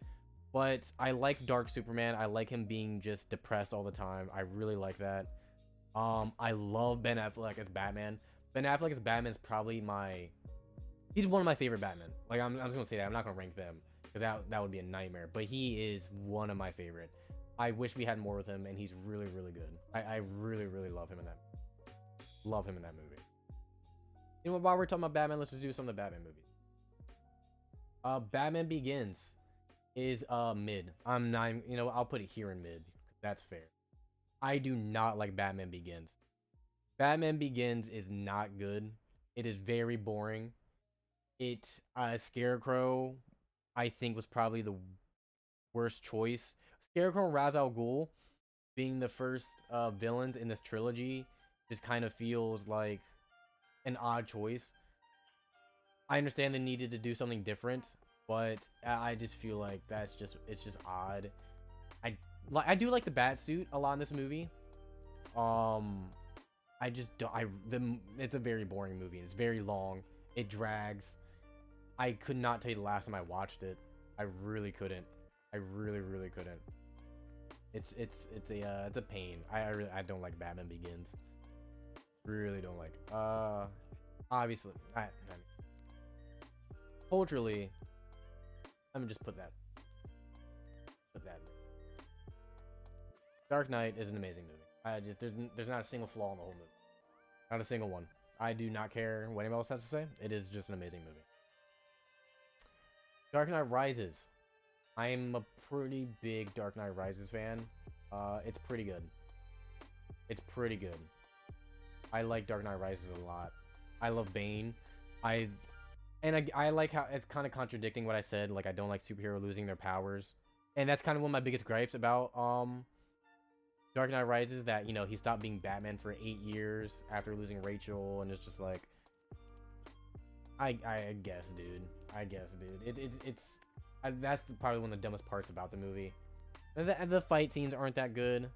But I like Dark Superman. I like him being just depressed all the time. I really like that. I love Ben Affleck as Batman. Ben Affleck as Batman is probably he's one of my favorite Batman. Like I'm just gonna say that. I'm not gonna rank them because that would be a nightmare. But he is one of my favorite. I wish we had more with him, and he's really, really good. I really, really love him in that. Love him in that movie. You know, while we're talking about Batman, let's just do some of the Batman movies. Batman Begins is mid. I'm not, I'll put it here in mid. That's fair. I do not like Batman Begins. Batman Begins is not good. It is very boring. Scarecrow, I think, was probably the worst choice. Scarecrow and Ra's al Ghul being the first villains in this trilogy just kind of feels like an odd choice. I understand they needed to do something different, but I just feel like it's just odd. I do like the bat suit a lot in this movie. I just don't. It's a very boring movie. It's very long. It drags. I could not tell you the last time I watched it. I really couldn't. I really couldn't. It's a pain. I don't like Batman Begins. Really don't like. Obviously, culturally, let me just put that. Dark Knight is an amazing movie. There's not a single flaw in the whole movie. Not a single one. I do not care what anyone else has to say. It is just an amazing movie. Dark Knight Rises. I'm a pretty big Dark Knight Rises fan. It's pretty good. I like Dark Knight Rises a lot. I love Bane. I like how it's kind of contradicting what I said. Like, I don't like superhero losing their powers. And that's kind of one of my biggest gripes about Dark Knight Rises, that he stopped being Batman for 8 years after losing Rachel, and it's just like, I guess, dude. That's probably one of the dumbest parts about the movie. And the fight scenes aren't that good.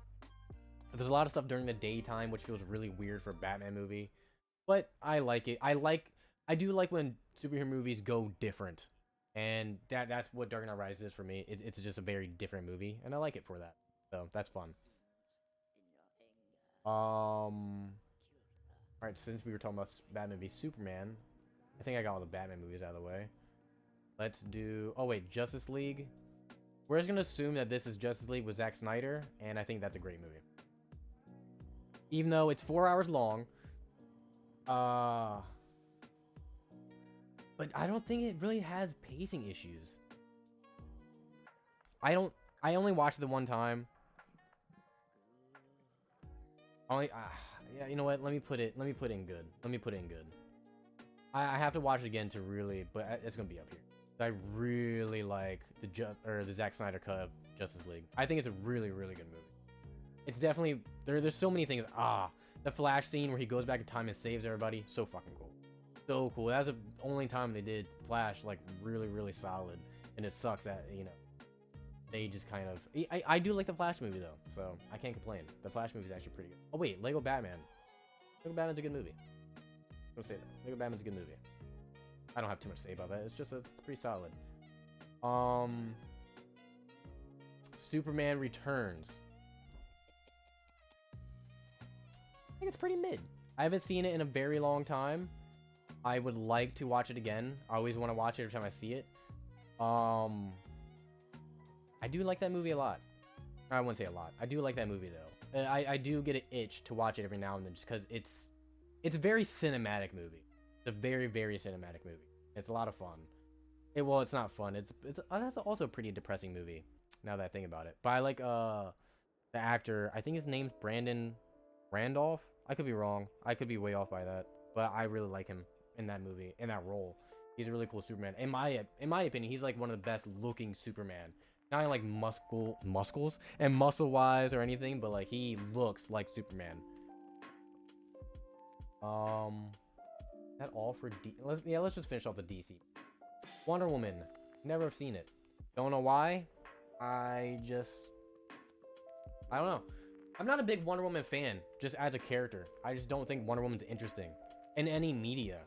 There's a lot of stuff during the daytime, which feels really weird for a Batman movie, but I like it. I do like when superhero movies go different, and that's what Dark Knight Rises is for me. It's just a very different movie, and I like it for that. So that's fun. All right, since we were talking about Batman v Superman, I think I got all the Batman movies out of the way. Let's do. Oh wait, Justice League. We're just gonna assume that this is Justice League with Zack Snyder, and I think that's a great movie. Even though it's 4 hours long, but I don't think it really has pacing issues. I only watched it the one time. Yeah, you know what? Let me put it in good. I have to watch it again to really, but it's gonna be up here. I really like the Zack Snyder cut of Justice League. I think it's a really, really good movie. It's definitely there's so many things. The Flash scene where he goes back in time and saves everybody, so fucking cool. So cool. That's the only time they did Flash like really, really solid, and it sucks that they just kind of. I do like the Flash movie though, so I can't complain. The Flash movie is actually pretty good. Oh wait, Lego Batman. Lego Batman's a good movie. I'm gonna say that. Lego Batman's a good movie. I don't have too much to say about that. It's just pretty solid. Superman Returns. I think it's pretty mid. I haven't seen it in a very long time. I would like to watch it again. I always want to watch it every time I see it. I do like that movie a lot. I wouldn't say a lot. I do like that movie though. I do get an itch to watch it every now and then just because it's a very cinematic movie. It's a very, very cinematic movie. It's a lot of fun. Well, it's not fun. It's that's also a pretty depressing movie. Now that I think about it, but I like the actor. I think his name's Brandon Randolph. I could be wrong. I could be way off by that, but I really like him in that movie, in that role. He's a really cool Superman. In my opinion, he's like one of the best looking Superman. Not in like muscles and muscle wise or anything, but like he looks like Superman. That all for let's just finish off the DC. Wonder Woman. Never have seen it. Don't know why. I don't know. I'm not a big Wonder Woman fan, just as a character. I just don't think Wonder Woman's interesting in any media.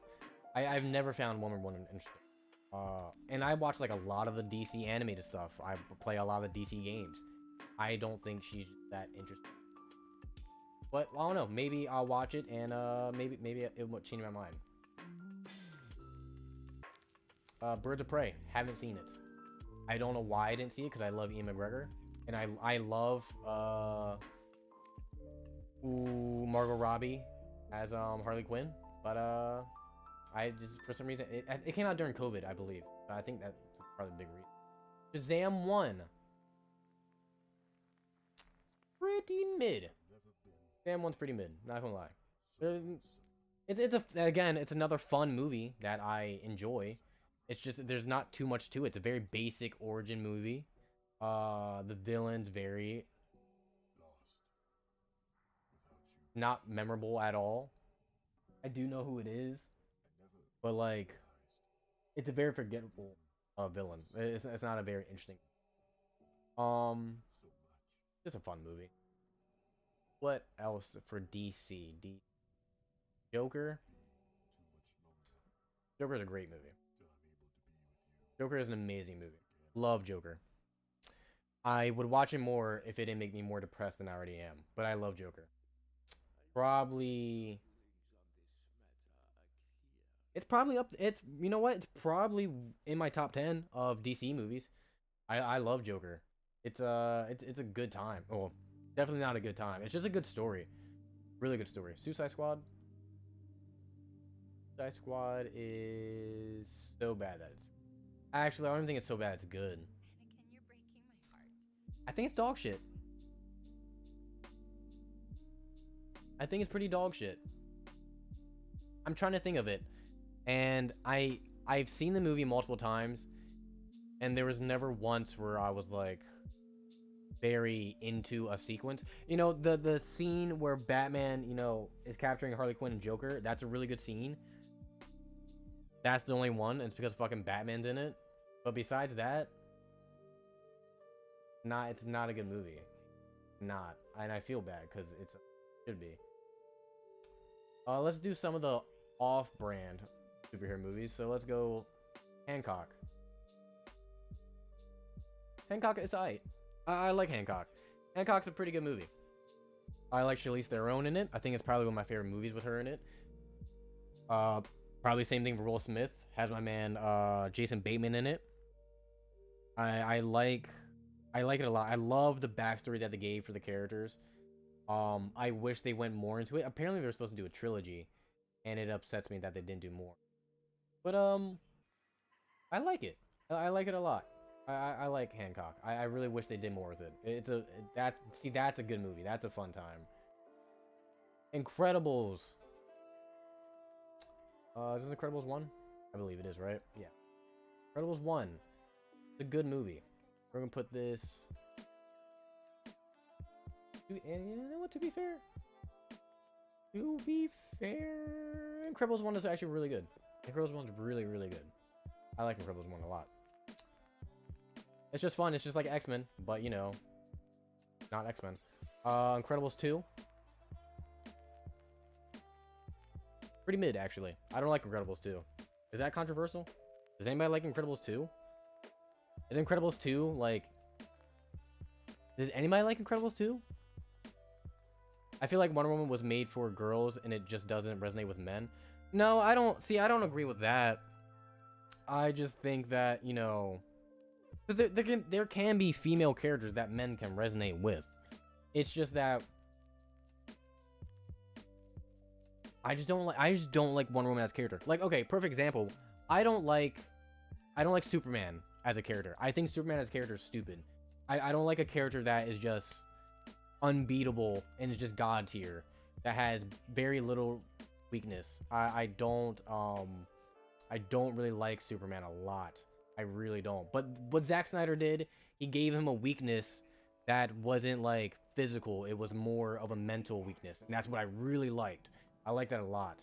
I've never found Wonder Woman interesting. And I watch like a lot of the DC animated stuff. I play a lot of the DC games. I don't think she's that interesting. But I don't know. Maybe I'll watch it and maybe it will change my mind. Birds of Prey. Haven't seen it. I don't know why I didn't see it because I love Ian McGregor and I love Margot Robbie as Harley Quinn, but I just for some reason it came out during COVID, I believe. So I think that's probably a big reason. Shazam 1. Pretty mid. Shazam 1's pretty mid, not gonna lie. It's another fun movie that I enjoy. It's just there's not too much to it. It's a very basic origin movie. The villain's very not memorable at all. I do know who it is, but like, it's a very forgettable villain. It's not a very interesting. Just a fun movie. What else for DC? Joker. Joker's a great movie. Joker is an amazing movie. Love Joker. I would watch it more if it didn't make me more depressed than I already am. But I love Joker. Probably. It's probably up. You know what? It's probably in my top 10 of DC movies. I love Joker. It's a good time. Well, definitely not a good time. It's just a good story. Really good story. Suicide Squad. Suicide Squad is so bad that it's. Actually, I don't even think it's so bad. It's good. Anakin, you're breaking my heart. I think it's dog shit. I think it's pretty dog shit. I'm trying to think of it, and I've seen the movie multiple times, and there was never once where I was like very into a sequence. You know, the scene where Batman, you know, is capturing Harley Quinn and Joker. That's a really good scene. That's the only one, and it's because fucking Batman's in it. But besides that, it's not a good movie. Not. And I feel bad because it should be. Let's do some of the off-brand superhero movies. So let's go Hancock. Hancock is aight. I like Hancock. Hancock's a pretty good movie. I like Charlize Theron in it. I think it's probably one of my favorite movies with her in it. Probably same thing for Will Smith. Has my man Jason Bateman in it. I like it a lot. I love the backstory that they gave for the characters. I wish they went more into it. Apparently they're supposed to do a trilogy, and it upsets me that they didn't do more. But I like it. I like it a lot. I like Hancock. I really wish they did more with it. That's a good movie. That's a fun time. Incredibles. Is this Incredibles 1? I believe it is, right? Yeah. Incredibles 1. It's a good movie. We're gonna put this. And you know what? To be fair, Incredibles 1 is actually really good. Incredibles 1 is really, really good. I like Incredibles 1 a lot. It's just fun. It's just like X-Men, but you know, not X-Men. Incredibles 2. Pretty mid, actually. I don't like Incredibles 2. Is that controversial? Does anybody like Incredibles 2? Is Incredibles 2 like... Does anybody like Incredibles 2? I feel like Wonder Woman was made for girls and it just doesn't resonate with men. No, I don't... See, I don't agree with that. I just think that, you know... Because there can be female characters that men can resonate with. It's just that... I just don't like Wonder Woman as a character. Like, okay, perfect example. I don't like Superman as a character. I think Superman as a character is stupid. I don't like a character that is just unbeatable and is just god tier, that has very little weakness. I don't really like Superman a lot. I really don't. But what Zack Snyder did, he gave him a weakness that wasn't like physical. It was more of a mental weakness, and that's what I really liked. I like that a lot.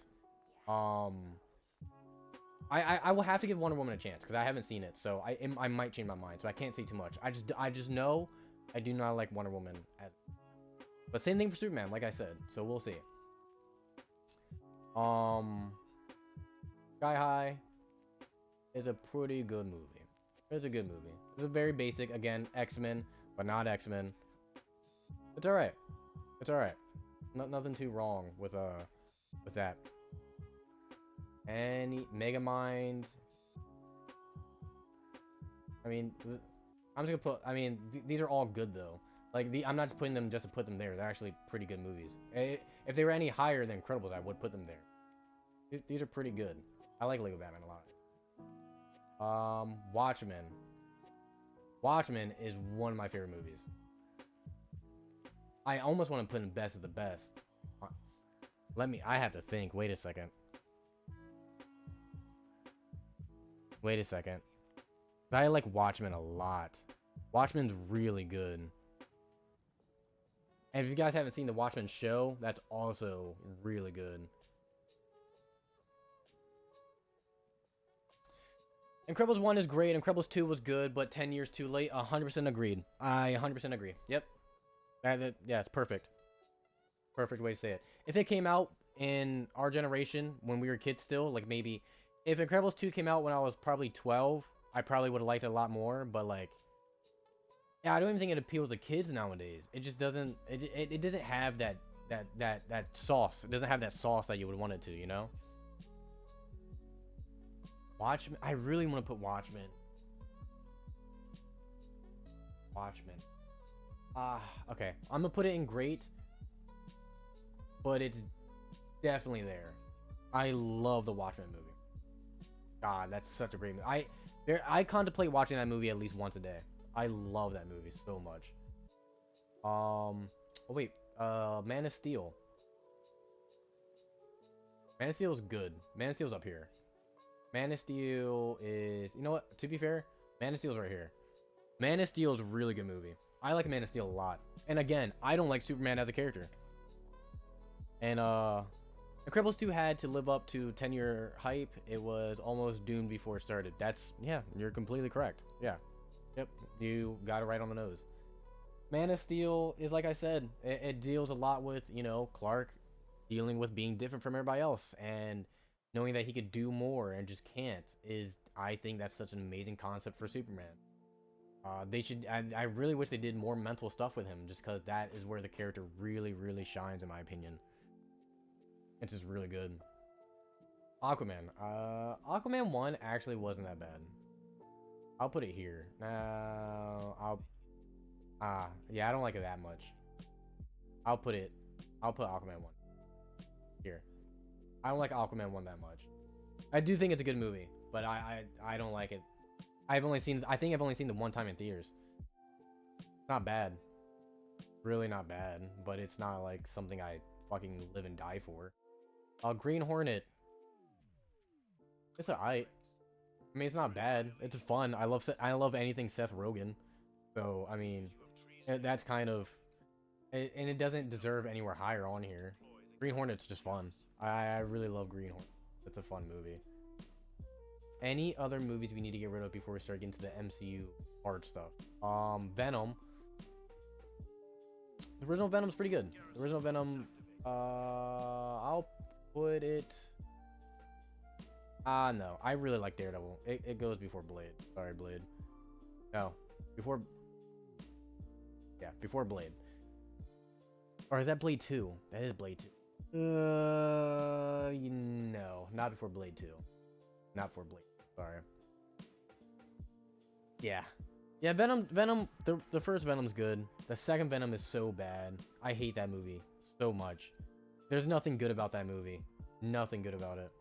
I will have to give Wonder Woman a chance because I haven't seen it, so I might change my mind. So I can't say too much. I just know I do not like Wonder Woman as. But same thing for Superman, like I said. So we'll see. Sky High is a pretty good movie. It's a good movie. It's a very basic, again, X-Men, but not X-Men. It's alright. It's alright. Nothing too wrong with that. Any Megamind. I mean, I'm just gonna put. I mean, these are all good though. Like I'm not just putting them just to put them there. They're actually pretty good movies. If they were any higher than Incredibles, I would put them there. These are pretty good. I like Lego Batman a lot. Watchmen. Watchmen is one of my favorite movies. I almost want to put in best of the best. I have to think. Wait a second. I like Watchmen a lot. Watchmen's really good. And if you guys haven't seen the Watchmen show, that's also really good. Incredibles 1 is great. Incredibles 2 was good, but 10 years too late. 100% agreed. I 100% agree. Yep. Yeah, it's perfect. Perfect way to say it. If it came out in our generation when we were kids still, like maybe if Incredibles 2 came out when I was probably 12, I probably would have liked it a lot more, but like yeah, I don't even think it appeals to kids nowadays. It just doesn't it doesn't have that sauce. It doesn't have that sauce that you would want it to, you know? Watchmen. I really want to put Watchmen. Okay. I'm gonna put it in great, but it's definitely there. I love the Watchmen movie. God, that's such a great movie. I contemplate watching that movie at least once a day. I love that movie so much. Oh wait, Man of Steel. Man of Steel is good. Man of Steel's up here. Man of Steel is, you know what? To be fair, Man of Steel's right here. Man of Steel is a really good movie. I like Man of Steel a lot. And again, I don't like Superman as a character. And Incredibles 2 had to live up to 10-year hype. It was almost doomed before it started. Yeah, you're completely correct. Yeah. Yep, you got it right on the nose. Man of Steel is, like I said, it deals a lot with, you know, Clark dealing with being different from everybody else and knowing that he could do more and just can't. I think that's such an amazing concept for Superman. I really wish they did more mental stuff with him, just because that is where the character really, really shines, in my opinion. It's just really good. Aquaman. Aquaman 1 actually wasn't that bad. I'll put it here. Yeah, I don't like it that much. I'll put Aquaman 1 here. I don't like Aquaman 1 that much. I do think it's a good movie, but I don't like it. I think I've only seen the one time in theaters. It's not bad. Really not bad, but it's not like something I fucking live and die for. Green Hornet. It's alright. I mean, it's not bad. It's fun. I love anything Seth Rogen. So, I mean, that's kind of... And it doesn't deserve anywhere higher on here. Green Hornet's just fun. I really love Green Hornet. It's a fun movie. Any other movies we need to get rid of before we start getting to the MCU hard stuff? Venom. The original Venom's pretty good. The original Venom... I'll put it... no. I really like Daredevil. It goes before Blade. Sorry, Blade. No. Before... Yeah, before Blade. Or is that Blade 2? That is Blade 2. No. Not before Blade 2. Not before Blade. Sorry. Yeah. Yeah, Venom, the first Venom's good. The second Venom is so bad. I hate that movie so much. There's nothing good about that movie. Nothing good about it.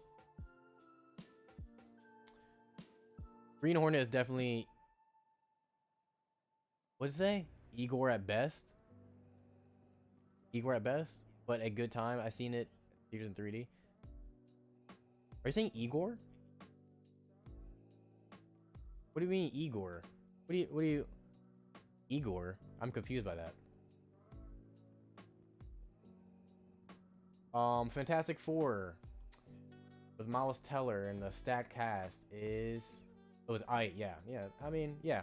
Green Hornet is definitely, what'd it say? Igor at best. Igor at best, but a good time. I seen it theaters in 3D. Are you saying Igor? What do you mean Igor? What do you Igor? I'm confused by that. Fantastic Four with Miles Teller and the stacked cast is, it was aight, yeah. I mean, yeah,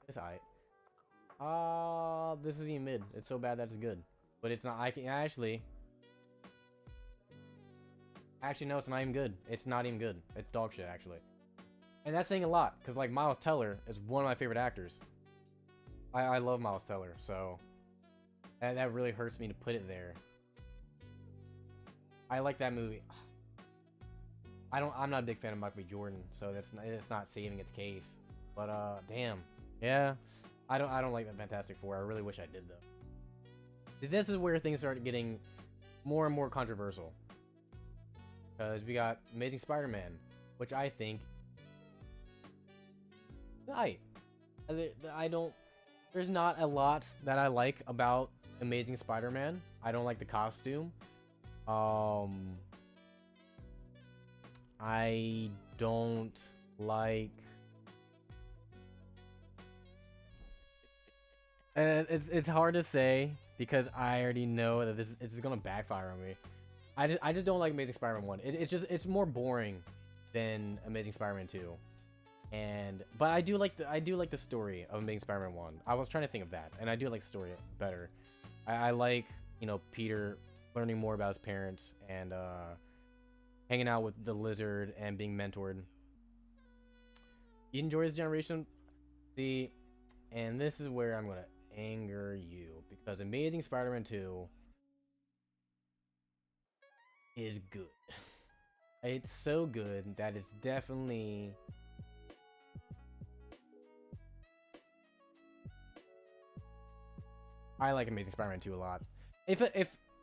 it's aight. This is even mid. It's so bad that it's good, but it's not. I can actually no, it's not even good. It's not even good. It's dog shit actually, and that's saying a lot because like Miles Teller is one of my favorite actors. I love Miles Teller, so that really hurts me to put it there. I like that movie. I'm not a big fan of Michael B. Jordan, so it's not saving its case. But damn, yeah, I don't like the Fantastic Four. I really wish I did though. This is where things start getting more and more controversial, because we got Amazing Spider-Man, which I think, I don't. There's not a lot that I like about Amazing Spider-Man. I don't like the costume. I don't like. It's hard to say because I already know that it's gonna backfire on me. I just don't like Amazing Spider-Man 1. It's more boring than Amazing Spider-Man 2. But I do like the story of Amazing Spider-Man 1. I was trying to think of that, and I do like the story better. I like, you know, Peter learning more about his parents and hanging out with the Lizard and being mentored. You enjoy his generation? See, and this is where I'm gonna anger you, because Amazing Spider-Man 2 is good. It's so good that it's definitely, I like Amazing Spider-Man 2 a lot.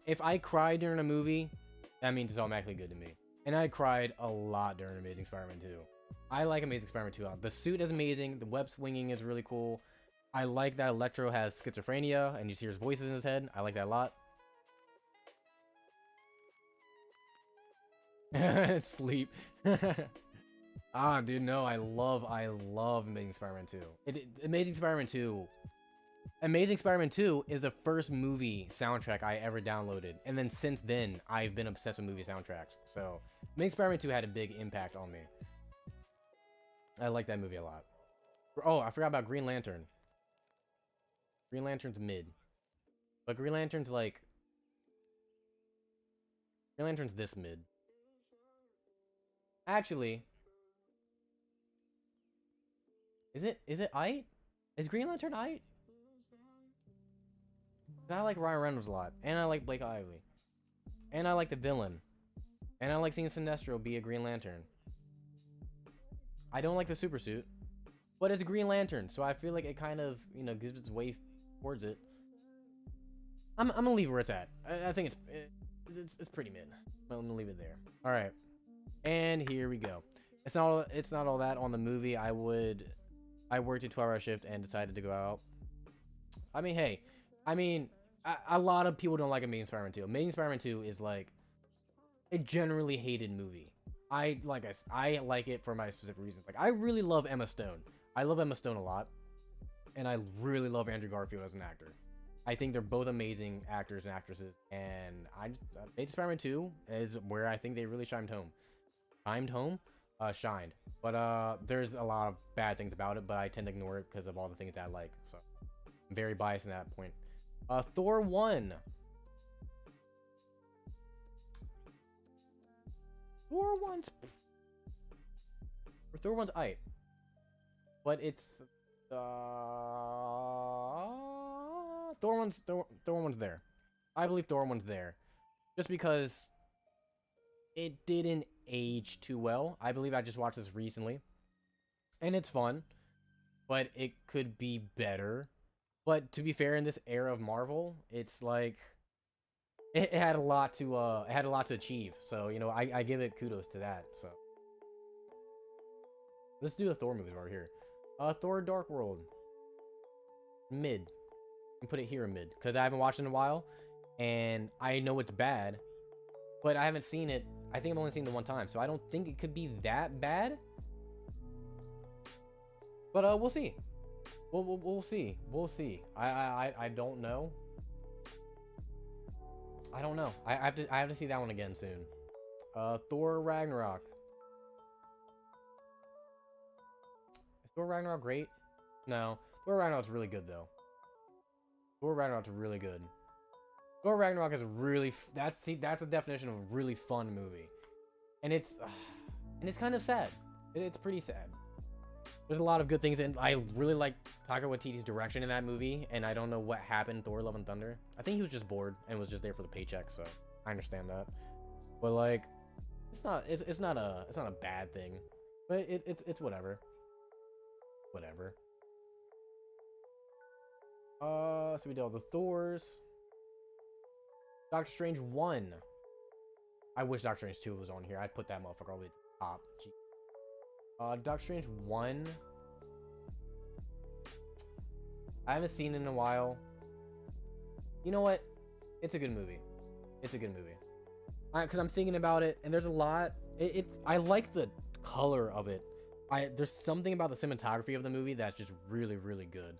If I cry during a movie, that means it's automatically good to me. And I cried a lot during Amazing Spider-Man 2. I like Amazing Spider-Man 2 a lot. The suit is amazing. The web swinging is really cool. I like that Electro has schizophrenia and you hear his voices in his head. I like that a lot. Sleep. Dude, no, I love Amazing Spider-Man 2. Amazing Spider-Man 2. Amazing Spider-Man 2 is the first movie soundtrack I ever downloaded. And then since then, I've been obsessed with movie soundtracks. So, Amazing Spider-Man 2 had a big impact on me. I like that movie a lot. Oh, I forgot about Green Lantern. Green Lantern's mid. But Green Lantern's like... Green Lantern's this mid. Actually... Is it aight? Is Green Lantern aight? I like Ryan Reynolds a lot, and I like Blake Lively, and I like the villain, and I like seeing Sinestro be a Green Lantern. I don't like the super suit, but it's a Green Lantern, so I feel like it kind of, you know, gives its way towards it. I'm gonna leave it where it's at. I think it's pretty mid. I'm gonna leave it there. All right, and here we go. It's not all that on the movie. I worked a 12-hour shift and decided to go out. I mean, hey. A lot of people don't like Amazing Spider-Man 2. Amazing Spider-Man 2 is like a generally hated movie. I like it for my specific reasons. Like, I really love Emma Stone. I love Emma Stone a lot, and I really love Andrew Garfield as an actor. I think they're both amazing actors and actresses, and Amazing Spider-Man 2 is where I think they really shined. But there's a lot of bad things about it, but I tend to ignore it because of all the things that I like. So I'm very biased in that point. Thor 1. Thor 1's aight. But it's Thor 1's there. I believe Thor 1's there. Just because it didn't age too well. I believe I just watched this recently. And it's fun. But it could be better. But to be fair, in this era of Marvel, it's like, it had a lot to achieve. So you know, I give it kudos to that. So let's do the Thor movies over here. Thor: Dark World, mid. And put it here in mid because I haven't watched it in a while, and I know it's bad, but I haven't seen it. I think I've only seen it one time, so I don't think it could be that bad. But we'll see. We'll see. We'll see. I don't know. I don't know. I have to see that one again soon. Thor Ragnarok. Is Thor Ragnarok great? No. Thor Ragnarok's really good though. Thor Ragnarok's really good. Thor Ragnarok is a really that's a definition of a really fun movie, and it's kind of sad. It's pretty sad. There's a lot of good things, and I really like Taika Waititi's direction in that movie. And I don't know what happened in Thor: Love and Thunder. I think he was just bored and was just there for the paycheck. So I understand that. But like, it's not a bad thing. But it's whatever. Whatever. So we did all the Thors. Doctor Strange 1. I wish Doctor Strange 2 was on here. I'd put that motherfucker all the way to the top. Jeez. Doctor Strange 1. I haven't seen it in a while. You know what? It's a good movie. It's a good movie. Because I'm thinking about it, and there's a lot. I like the color of it. There's something about the cinematography of the movie that's just really, really good.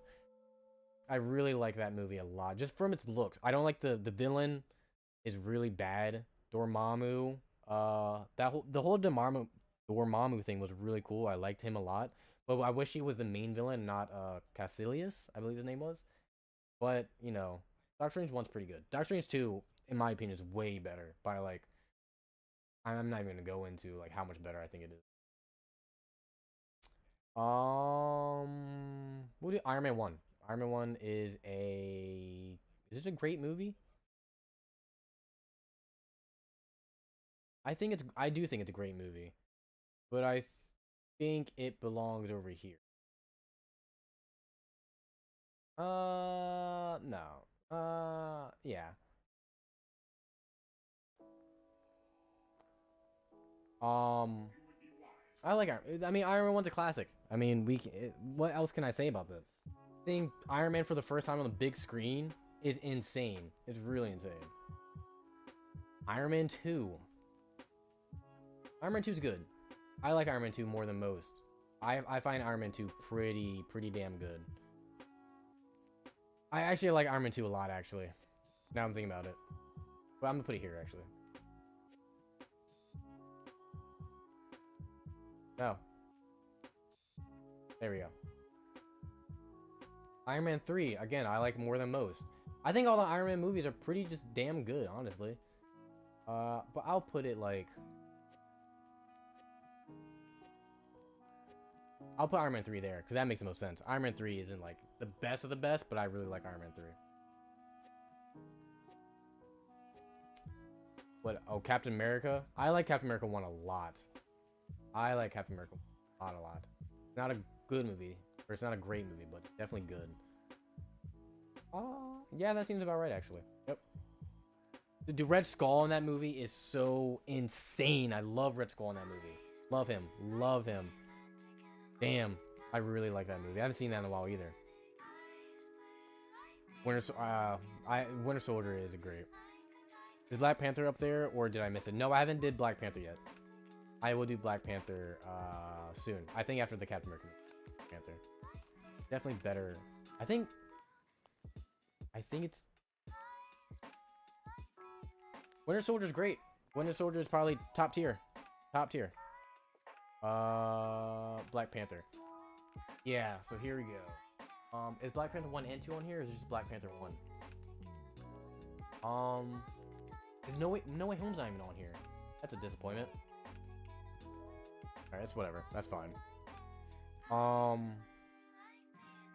I really like that movie a lot, just from its looks. I don't like the villain is really bad. Dormammu. The whole Dormammu thing was really cool. I liked him a lot, but I wish he was the main villain, not Caecilius, I believe his name was. But you know, Doctor Strange 1's pretty good. Doctor Strange 2, in my opinion, is way better. By like, I'm not even gonna go into like how much better I think it is. What do Iron Man 1? Iron Man 1 is it a great movie? I do think it's a great movie, but I think it belongs over here. No. Yeah. I like I mean, Iron Man 1's a classic. I mean, what else can I say about this? Seeing Iron Man for the first time on the big screen is insane. It's really insane. Iron Man 2. Iron Man 2 is good. I like Iron Man 2 more than most. I find Iron Man 2 pretty damn good. I actually like Iron Man 2 a lot, actually. Now I'm thinking about it. But I'm gonna put it here, actually. Oh. There we go. Iron Man 3, again, I like more than most. I think all the Iron Man movies are pretty just damn good, honestly. But I'll put it like... I'll put Iron Man 3 there, because that makes the most sense. Iron Man 3 isn't like the best of the best, but I really like Iron Man 3. What? Oh, Captain America? I like Captain America 1 a lot. I like Captain America a lot. It's not a good movie, or it's not a great movie, but definitely good. Yeah, that seems about right, actually. Yep. The Red Skull in that movie is so insane. I love Red Skull in that movie. Love him. Love him. Damn, I really like that movie. I haven't seen that in a while either. Winter Soldier is great. Is Black Panther up there, or did I miss it? No, I haven't did Black Panther yet. I will do Black Panther soon. I think after the Captain America Panther. Definitely better. I think it's Winter Soldier's great. Winter Soldier is probably top tier. Top tier. Black Panther. Yeah, so here we go. Is Black Panther 1 and 2 on here, or is it just Black Panther 1? Is No Way Home's not even on here. That's a disappointment. Alright, it's whatever. That's fine.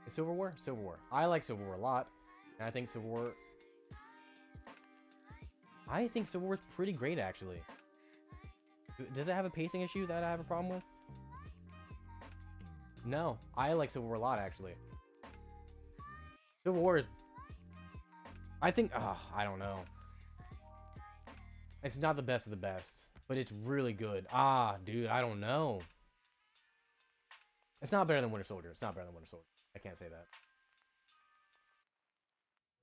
Is Civil War? Civil War. I like Civil War a lot. And I think Civil War is pretty great, actually. Does it have a pacing issue that I have a problem with? No, I like Civil War a lot, actually. Civil War is... I think... I don't know. It's not the best of the best, but it's really good. Ah, dude, I don't know. It's not better than Winter Soldier. It's not better than Winter Soldier. I can't say that.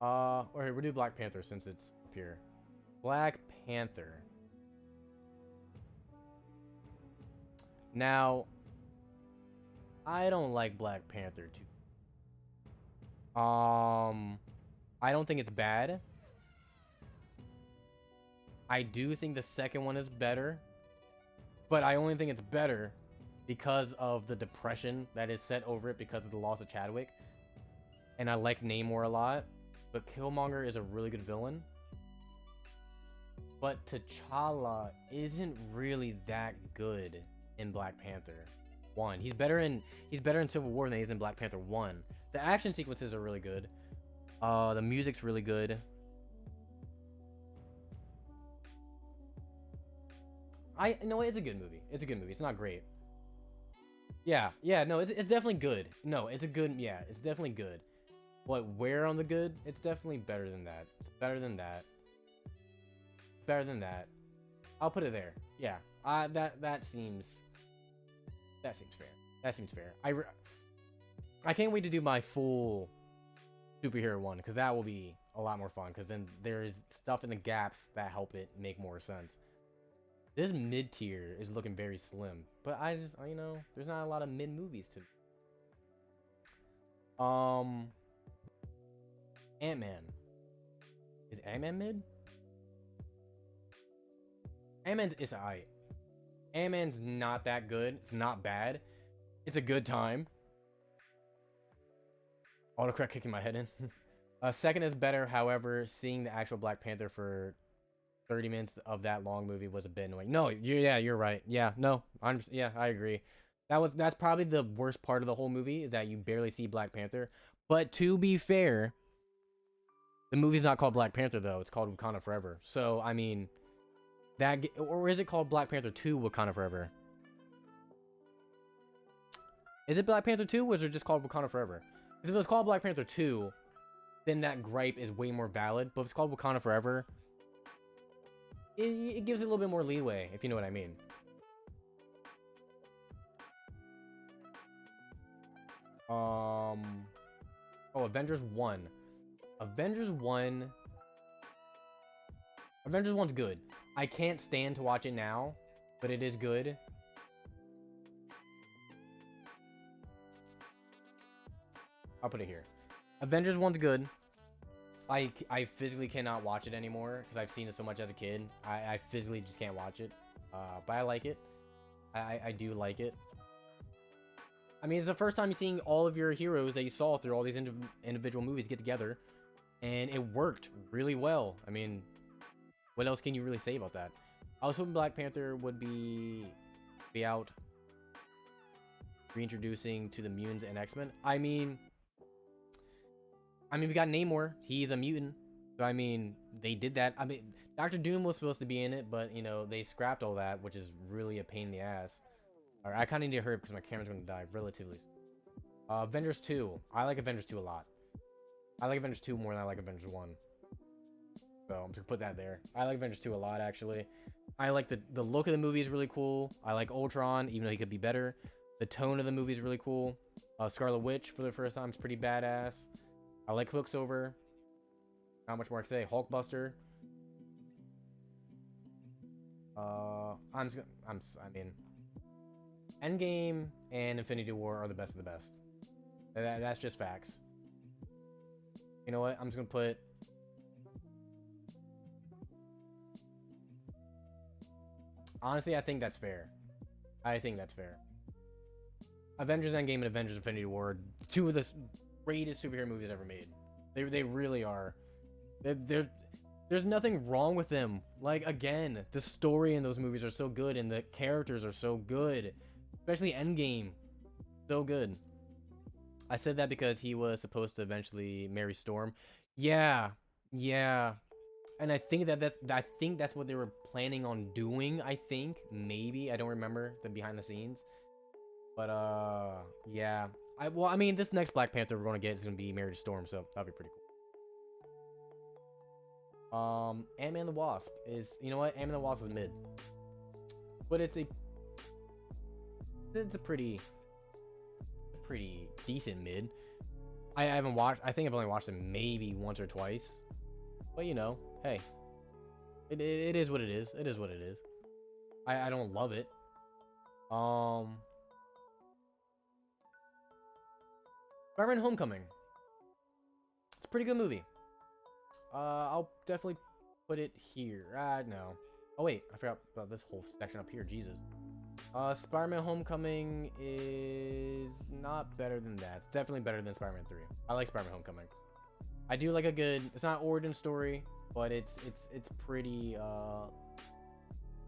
Okay, we'll do Black Panther since it's up here. Black Panther. Now, I don't like Black Panther too. I don't think it's bad. I do think the second one is better, but I only think it's better because of the depression that is set over it because of the loss of Chadwick. And I like Namor a lot, but Killmonger is a really good villain. But T'Challa isn't really that good in Black Panther 1. He's better in Civil War than he is in Black Panther 1. The action sequences are really good. The music's really good. No, it's a good movie. It's a good movie. It's not great. Yeah, no, it's definitely good. No, it's a good, yeah, it's definitely good. But where on the good? It's definitely better than that. It's better than that. Better than that. I'll put it there. Yeah, that seems fair. That seems fair. I can't wait to do my full superhero one because that will be a lot more fun because then there's stuff in the gaps that help it make more sense. This mid tier is looking very slim, but you know, there's not a lot of mid movies to. Ant-Man. Is Ant-Man mid? It's alright. Ant-Man's not that good. It's not bad. It's a good time. Autocorrect kicking my head in. Second is better. However, seeing the actual Black Panther for 30 minutes of that long movie was a bit annoying. No, you're right. Yeah, no, I agree. That's probably the worst part of the whole movie is that you barely see Black Panther. But to be fair, the movie's not called Black Panther though. It's called Wakanda Forever. So I mean, or is it called Black Panther 2 Wakanda Forever? Is it Black Panther 2 or is it just called Wakanda Forever? Because if it was called Black Panther 2, then that gripe is way more valid. But if it's called Wakanda Forever, it gives it a little bit more leeway, if you know what I mean. Oh, Avengers 1. Avengers 1's good. I can't stand to watch it now, but it is good. I'll put it here. Avengers 1's good. I physically cannot watch it anymore because I've seen it so much as a kid. I physically just can't watch it. But I like it. I do like it. I mean, it's the first time you're seeing all of your heroes that you saw through all these individual movies get together. And it worked really well. I mean, what else can you really say about that? I was hoping Black Panther would be out reintroducing to the mutants and X-Men. I mean, we got Namor. He's a mutant. So, I mean, they did that. I mean, Doctor Doom was supposed to be in it, but, you know, they scrapped all that, which is really a pain in the ass. All right, I kind of need to hurry because my camera's going to die relatively. Avengers 2. I like Avengers 2 a lot. I like Avengers 2 more than I like Avengers 1. So, I'm just going to put that there. I like Avengers 2 a lot, actually. I like the look of the movie is really cool. I like Ultron, even though he could be better. The tone of the movie is really cool. Scarlet Witch, for the first time, is pretty badass. I like Quicksilver. Not much more to say. Hulkbuster. I mean, Endgame and Infinity War are the best of the best. That's just facts. You know what? I'm just gonna put. Honestly, I think that's fair. I think that's fair. Avengers Endgame and Avengers Infinity War are two of the greatest superhero movies ever made. They really are. There's nothing wrong with them. Like, again, the story in those movies are so good and the characters are so good. Especially Endgame. So good. I said that because he was supposed to eventually marry Storm. Yeah. And I think that's what they were planning on doing, I think. Maybe. I don't remember the behind the scenes. But yeah. I mean, this next Black Panther we're gonna get is gonna be married to Storm, so that'll be pretty cool. Ant-Man and the Wasp is, you know what? Ant-Man and the Wasp is mid, but it's a pretty decent mid. I haven't watched. I think I've only watched it maybe once or twice, but you know, hey, it is what it is. It is what it is. I don't love it. Spider-Man: Homecoming. It's a pretty good movie. I'll definitely put it here. No. Oh wait, I forgot about this whole section up here. Jesus. Spider-Man: Homecoming is not better than that. It's definitely better than Spider-Man 3. I like Spider-Man: Homecoming. I do like a good. It's not origin story, but it's pretty.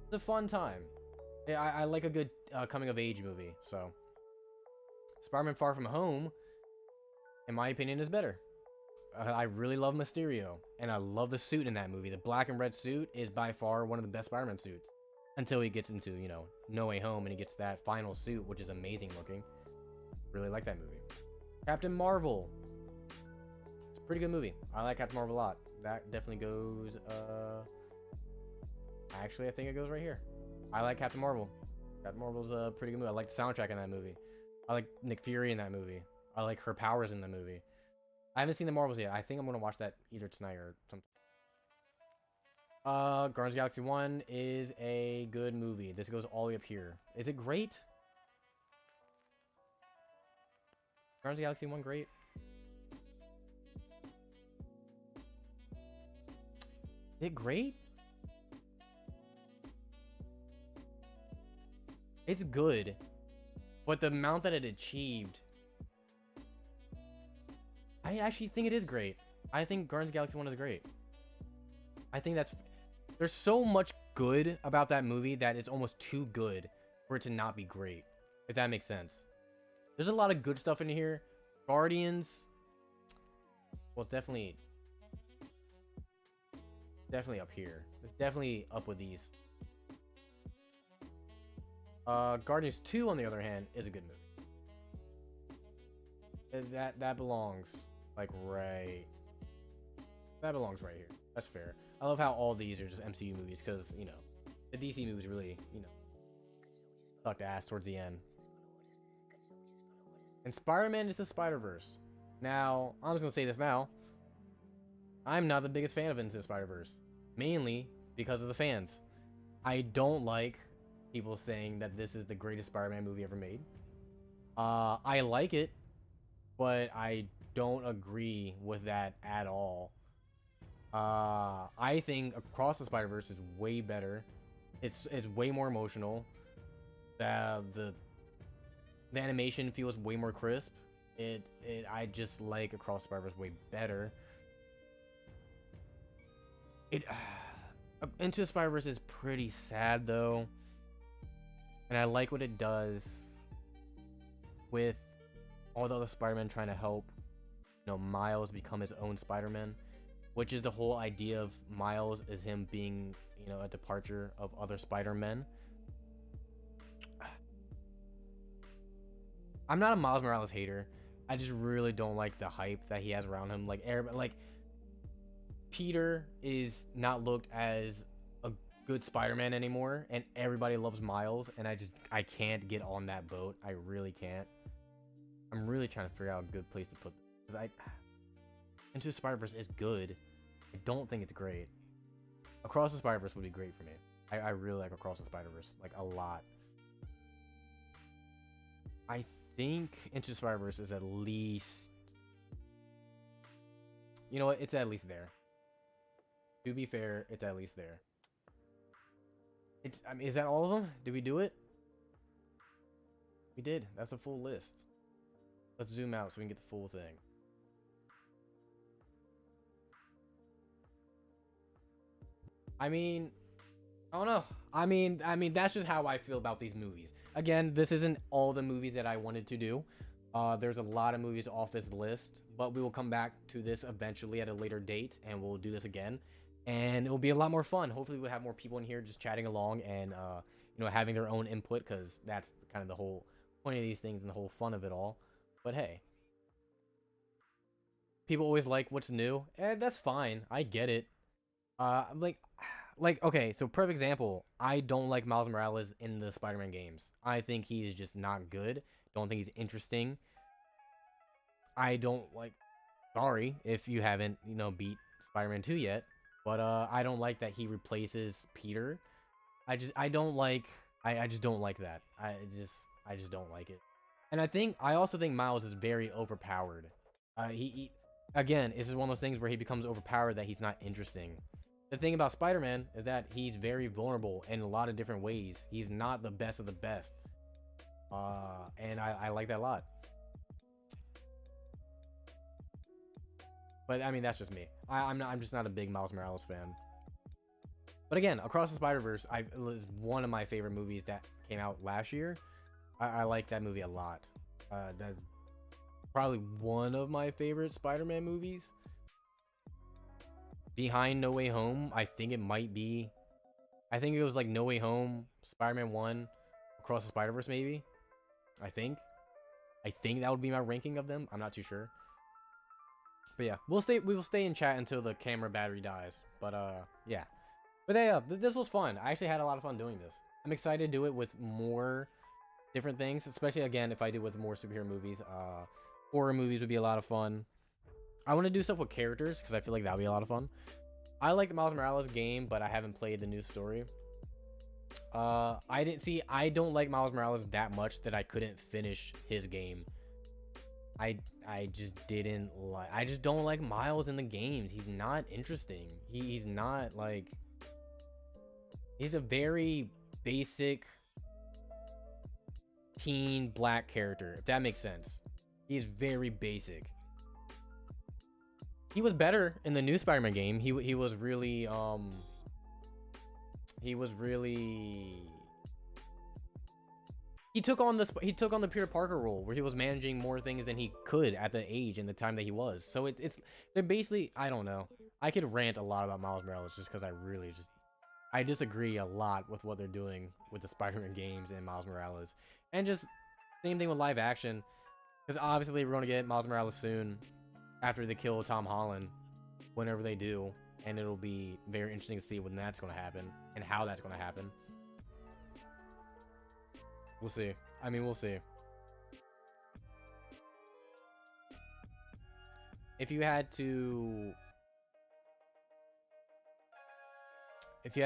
It's a fun time. I like a good coming of age movie. So, Spider-Man: Far From Home, in my opinion, is better. I really love Mysterio, and I love the suit in that movie. The black and red suit is by far one of the best Spider-Man suits. Until he gets into, you know, No Way Home, and he gets that final suit, which is amazing looking. Really like that movie. Captain Marvel. It's a pretty good movie. I like Captain Marvel a lot. That definitely goes, actually, I think it goes right here. I like Captain Marvel. Captain Marvel's a pretty good movie. I like the soundtrack in that movie. I like Nick Fury in that movie. I like her powers in the movie. I haven't seen the Marvels yet. I think I'm gonna watch that either tonight or sometime. Guardians of the Galaxy 1 is a good movie. This goes all the way up here. Is it great? Guardians of the Galaxy 1 great? Is it great? It's good. But the amount that it achieved, I actually think it is great. I think Guardians of the Galaxy 1 is great. I think there's so much good about that movie that it's almost too good for it to not be great, if that makes sense. There's a lot of good stuff in here. Guardians, well, it's definitely up here. It's definitely up with these. Guardians 2, on the other hand, is a good movie. That belongs like right. That belongs right here. That's fair. I love how all these are just MCU movies because, you know, the DC movies really, you know, sucked ass towards the end. And Spider-Man Into the Spider-Verse. Now, I'm just going to say this now. I'm not the biggest fan of Into the Spider-Verse. Mainly because of the fans. I don't like people saying that this is the greatest Spider-Man movie ever made. I like it, but I don't agree with that at all. I think Across the Spider-Verse is way better. It's way more emotional. The animation feels way more crisp. I just like Across the Spider-Verse way better. Into the Spider-Verse is pretty sad though. And I like what it does with all the other Spider-Man trying to help, you know, Miles become his own Spider-Man, which is the whole idea of Miles is him being, you know, a departure of other Spider-Men. I'm not a Miles Morales hater. I just really don't like the hype that he has around him. Like Peter is not looked as a good Spider-Man anymore, and everybody loves Miles, and I can't get on that boat. I really can't. I'm really trying to figure out a good place to put this, because Into the Spider-Verse is good. I don't think it's great. Across the Spider-Verse would be great for me. I really like Across the Spider-Verse, like, a lot. I think Into the Spider-Verse is at least, you know what, it's at least there. To be fair, it's at least there. I mean, is that all of them? Did we do it? We did. That's the full list. Let's zoom out so we can get the full thing. I mean, I don't know. I mean, that's just how I feel about these movies. Again, this isn't all the movies that I wanted to do. There's a lot of movies off this list, but we will come back to this eventually at a later date, and we'll do this again. And it will be a lot more fun. Hopefully we'll have more people in here just chatting along and, you know, having their own input, because that's kind of the whole point of these things and the whole fun of it all. But hey, people always like what's new, and that's fine. I get it. Like, okay, so perfect example. I don't like Miles Morales in the Spider-Man games. I think he's just not good. Don't think he's interesting. I don't like. Sorry if you haven't, beat Spider-Man 2 yet, but I don't like that he replaces Peter. I don't like. I just don't like that. I just don't like it. And I also think Miles is very overpowered. He again, this is one of those things where he becomes overpowered that he's not interesting. The thing about Spider-Man is that he's very vulnerable in a lot of different ways. He's not the best of the best. And I like that a lot. But I mean, that's just me. I'm just not a big Miles Morales fan. But again, Across the Spider-Verse, it was one of my favorite movies that came out last year. I like that movie a lot. That's probably one of my favorite Spider-Man movies. Behind No Way Home, I think it might be. I think it was like No Way Home, Spider-Man 1, Across the Spider-Verse maybe. I think that would be my ranking of them. I'm not too sure. But yeah, we will stay in chat until the camera battery dies. But yeah. But yeah, this was fun. I actually had a lot of fun doing this. I'm excited to do it with more different things, especially again if I do with more superhero movies. Horror movies would be a lot of fun. I want to do stuff with characters because I feel like that would be a lot of fun. I like the Miles Morales game, but I haven't played the new story. I don't like Miles Morales that much that I couldn't finish his game. I just didn't like. I just don't like Miles in the games. He's not interesting. He's not like. He's a very basic teen black character, if that makes sense. He's very basic. He was better in the new Spider-Man game. He was really he took on the Peter Parker role where he was managing more things than he could at the age and the time that he was. So they're basically, I don't know. I could rant a lot about Miles Morales just because I disagree a lot with what they're doing with the Spider-Man games and Miles Morales. And just same thing with live action. Because obviously we're going to get Miles Morales soon after they kill Tom Holland, whenever they do. And it'll be very interesting to see when that's going to happen and how that's going to happen. We'll see. I mean, we'll see. If you had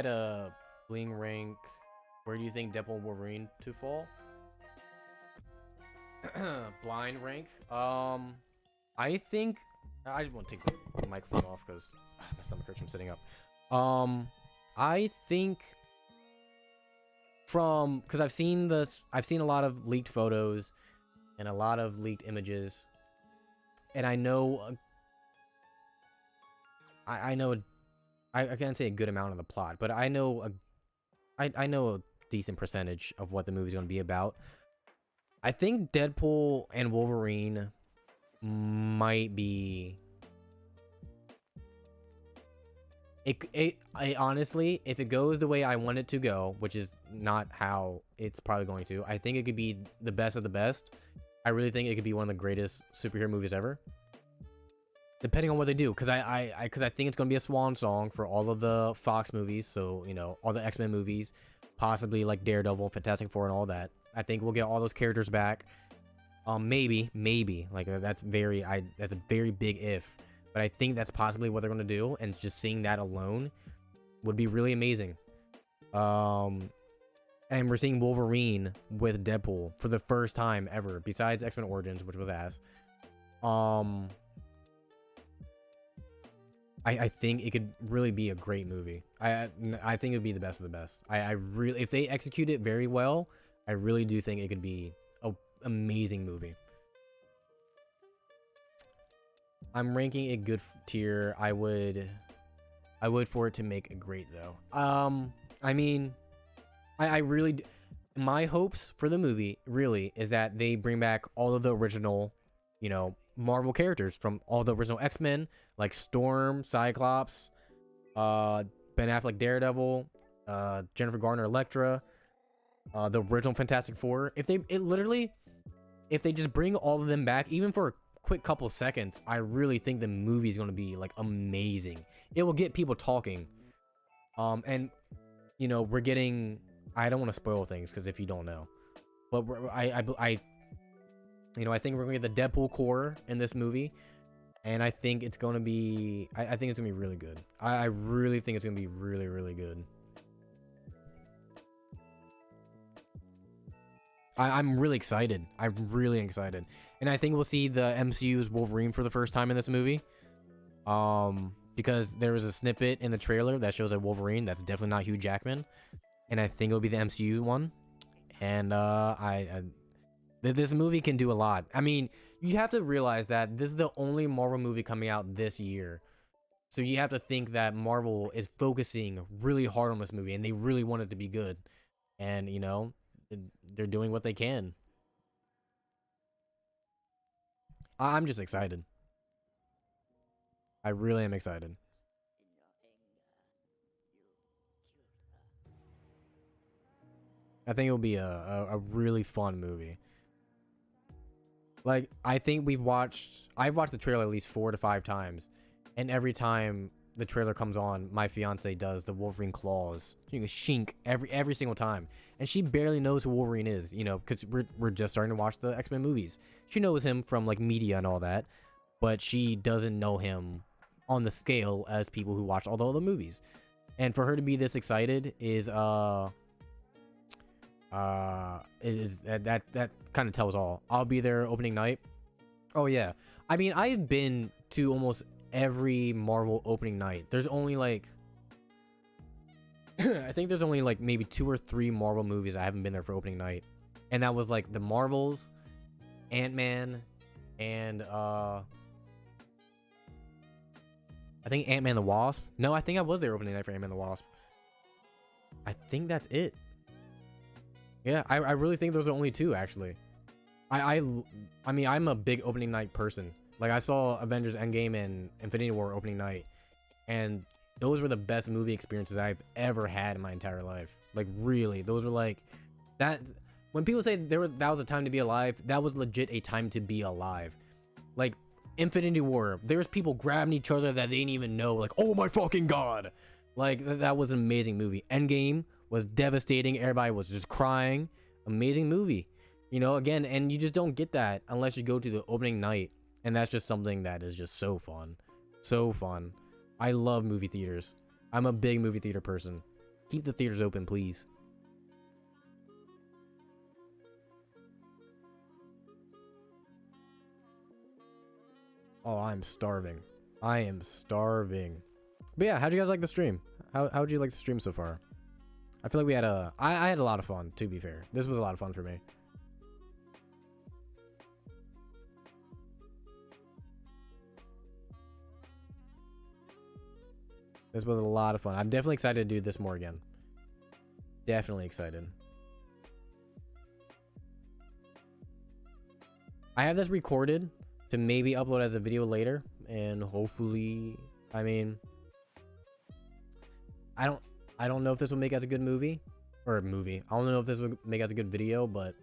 a bling rank, where do you think Deadpool and Wolverine to fall? Blind rank. I think I just want to take the microphone off because my stomach hurts from sitting up. I think because I've seen a lot of leaked photos and a lot of leaked images, and I know I can't say a good amount of the plot, but I know a decent percentage of what the movie's going to be about. I think Deadpool and Wolverine might be. I honestly, if it goes the way I want it to go, which is not how it's probably going to, I think it could be the best of the best. I really think it could be one of the greatest superhero movies ever. Depending on what they do, because I think it's going to be a swan song for all of the Fox movies. So, all the X-Men movies, possibly like Daredevil, Fantastic Four, and all that. I think we'll get all those characters back. Maybe, like that's a very big if, but I think that's possibly what they're going to do, and just seeing that alone would be really amazing. And we're seeing Wolverine with Deadpool for the first time ever, besides X-Men Origins, which was ass. I think it could really be a great movie. I think it would be the best of the best. I really, if they execute it very well, I really do think it could be an amazing movie. I'm ranking it good tier. I would for it to make a great though. I mean, I really, my hopes for the movie really is that they bring back all of the original, Marvel characters from all the original X-Men, like Storm, Cyclops, Ben Affleck Daredevil, Jennifer Garner Elektra, the original Fantastic Four. If they just bring all of them back, even for a quick couple seconds, I really think the movie is going to be like amazing. It will get people talking. And we're getting. I don't want to spoil things because if you don't know, but I think we're gonna get the Deadpool core in this movie, and I think it's gonna be. I think it's gonna be really good. I really think it's gonna be really, really good. I'm really excited. I'm really excited, and I think we'll see the MCU's Wolverine for the first time in this movie. Because there was a snippet in the trailer that shows a Wolverine that's definitely not Hugh Jackman, and I think it'll be the MCU one. And this movie can do a lot. I mean, you have to realize that this is the only Marvel movie coming out this year, so you have to think that Marvel is focusing really hard on this movie, and they really want it to be good. And they're doing what they can. I'm just excited. I really am excited. I think it'll be a really fun movie. Like, I think I've watched the trailer at least 4 to 5 times, and every time the trailer comes on, my fiance does the Wolverine claws, shink every single time, and she barely knows who Wolverine is, because we're just starting to watch the X-Men movies. She knows him from like media and all that, but she doesn't know him on the scale as people who watch all the other movies. And for her to be this excited is that kind of tells all. I'll be there opening night. Oh yeah, I mean, I've been to almost every Marvel opening night. There's only like I think there's only like maybe 2 or 3 Marvel movies I haven't been there for opening night, and that was like the Marvels, Ant-Man, and I think Ant-Man the Wasp. No, I think I was there opening night for Ant-Man the Wasp. I think that's it. Yeah, I really think those are only 2 actually. I mean, I'm a big opening night person. Like, I saw Avengers Endgame and Infinity War opening night, and those were the best movie experiences I've ever had in my entire life. Like, really, those were like that. When people say that was a time to be alive, that was legit a time to be alive. Like, Infinity War, there's people grabbing each other that they didn't even know. Like, oh my fucking god! Like, that was an amazing movie. Endgame was devastating. Everybody was just crying. Amazing movie. Again, and you just don't get that unless you go to the opening night. And that's just something that is just so fun. So fun. I love movie theaters. I'm a big movie theater person. Keep the theaters open, please. Oh, I'm starving. I am starving. But yeah, how'd you guys like the stream? How'd you like the stream so far? I feel like we had I had a lot of fun, to be fair. This was a lot of fun for me. This was a lot of fun. I'm definitely excited to do this more again. Definitely excited. I have this recorded to maybe upload as a video later, and hopefully, I mean, I don't know if this will make as a good movie. I don't know if this will make as a good video, but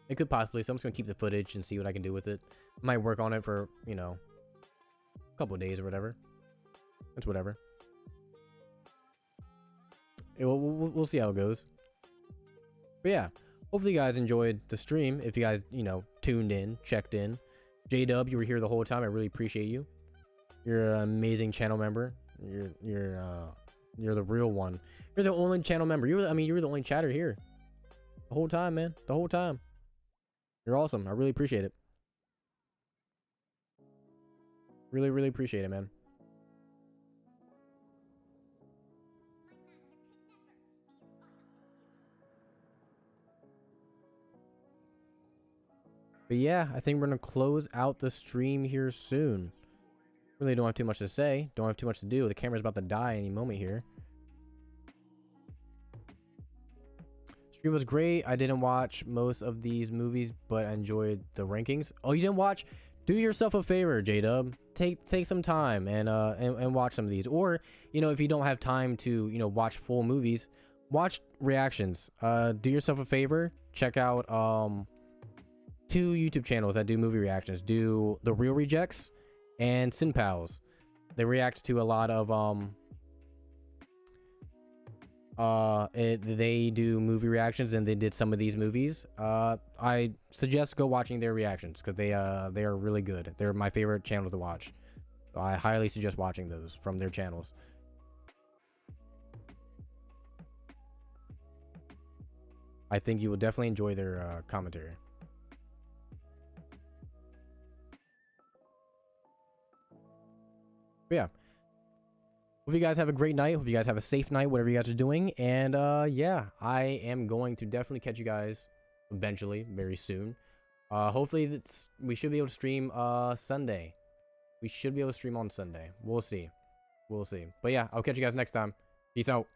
it could possibly. So I'm just gonna keep the footage and see what I can do with it. Might work on it for, a couple of days or whatever. It's whatever. We'll see how it goes. But yeah, hopefully you guys enjoyed the stream. If you guys, tuned in, checked in. J-Dub, you were here the whole time. I really appreciate you. You're an amazing channel member. You're the real one. You're the only channel member. You were the only chatter here. The whole time, man. The whole time. You're awesome. I really appreciate it. Really, really appreciate it, man. But yeah, I think we're gonna close out the stream here soon. Really don't have too much to say. Don't have too much to do. The camera's about to die any moment here. Stream was great. I didn't watch most of these movies, but I enjoyed the rankings. Oh, you didn't watch? Do yourself a favor, J-Dub. Take some time and watch some of these. Or, if you don't have time to, watch full movies, watch reactions. Do yourself a favor. Check out 2 YouTube channels that do movie reactions. Do The Real Rejects and Sin Pals. They react to a lot of They do movie reactions, and they did some of these movies. I suggest go watching their reactions because they are really good. They're my favorite channels to watch. So I highly suggest watching those from their channels. I think you will definitely enjoy their commentary. But yeah. Hope you guys have a great night. Hope you guys have a safe night, whatever you guys are doing. And yeah, I am going to definitely catch you guys eventually, very soon. Hopefully we should be able to stream Sunday. We should be able to stream on Sunday. We'll see. We'll see. But yeah, I'll catch you guys next time. Peace out.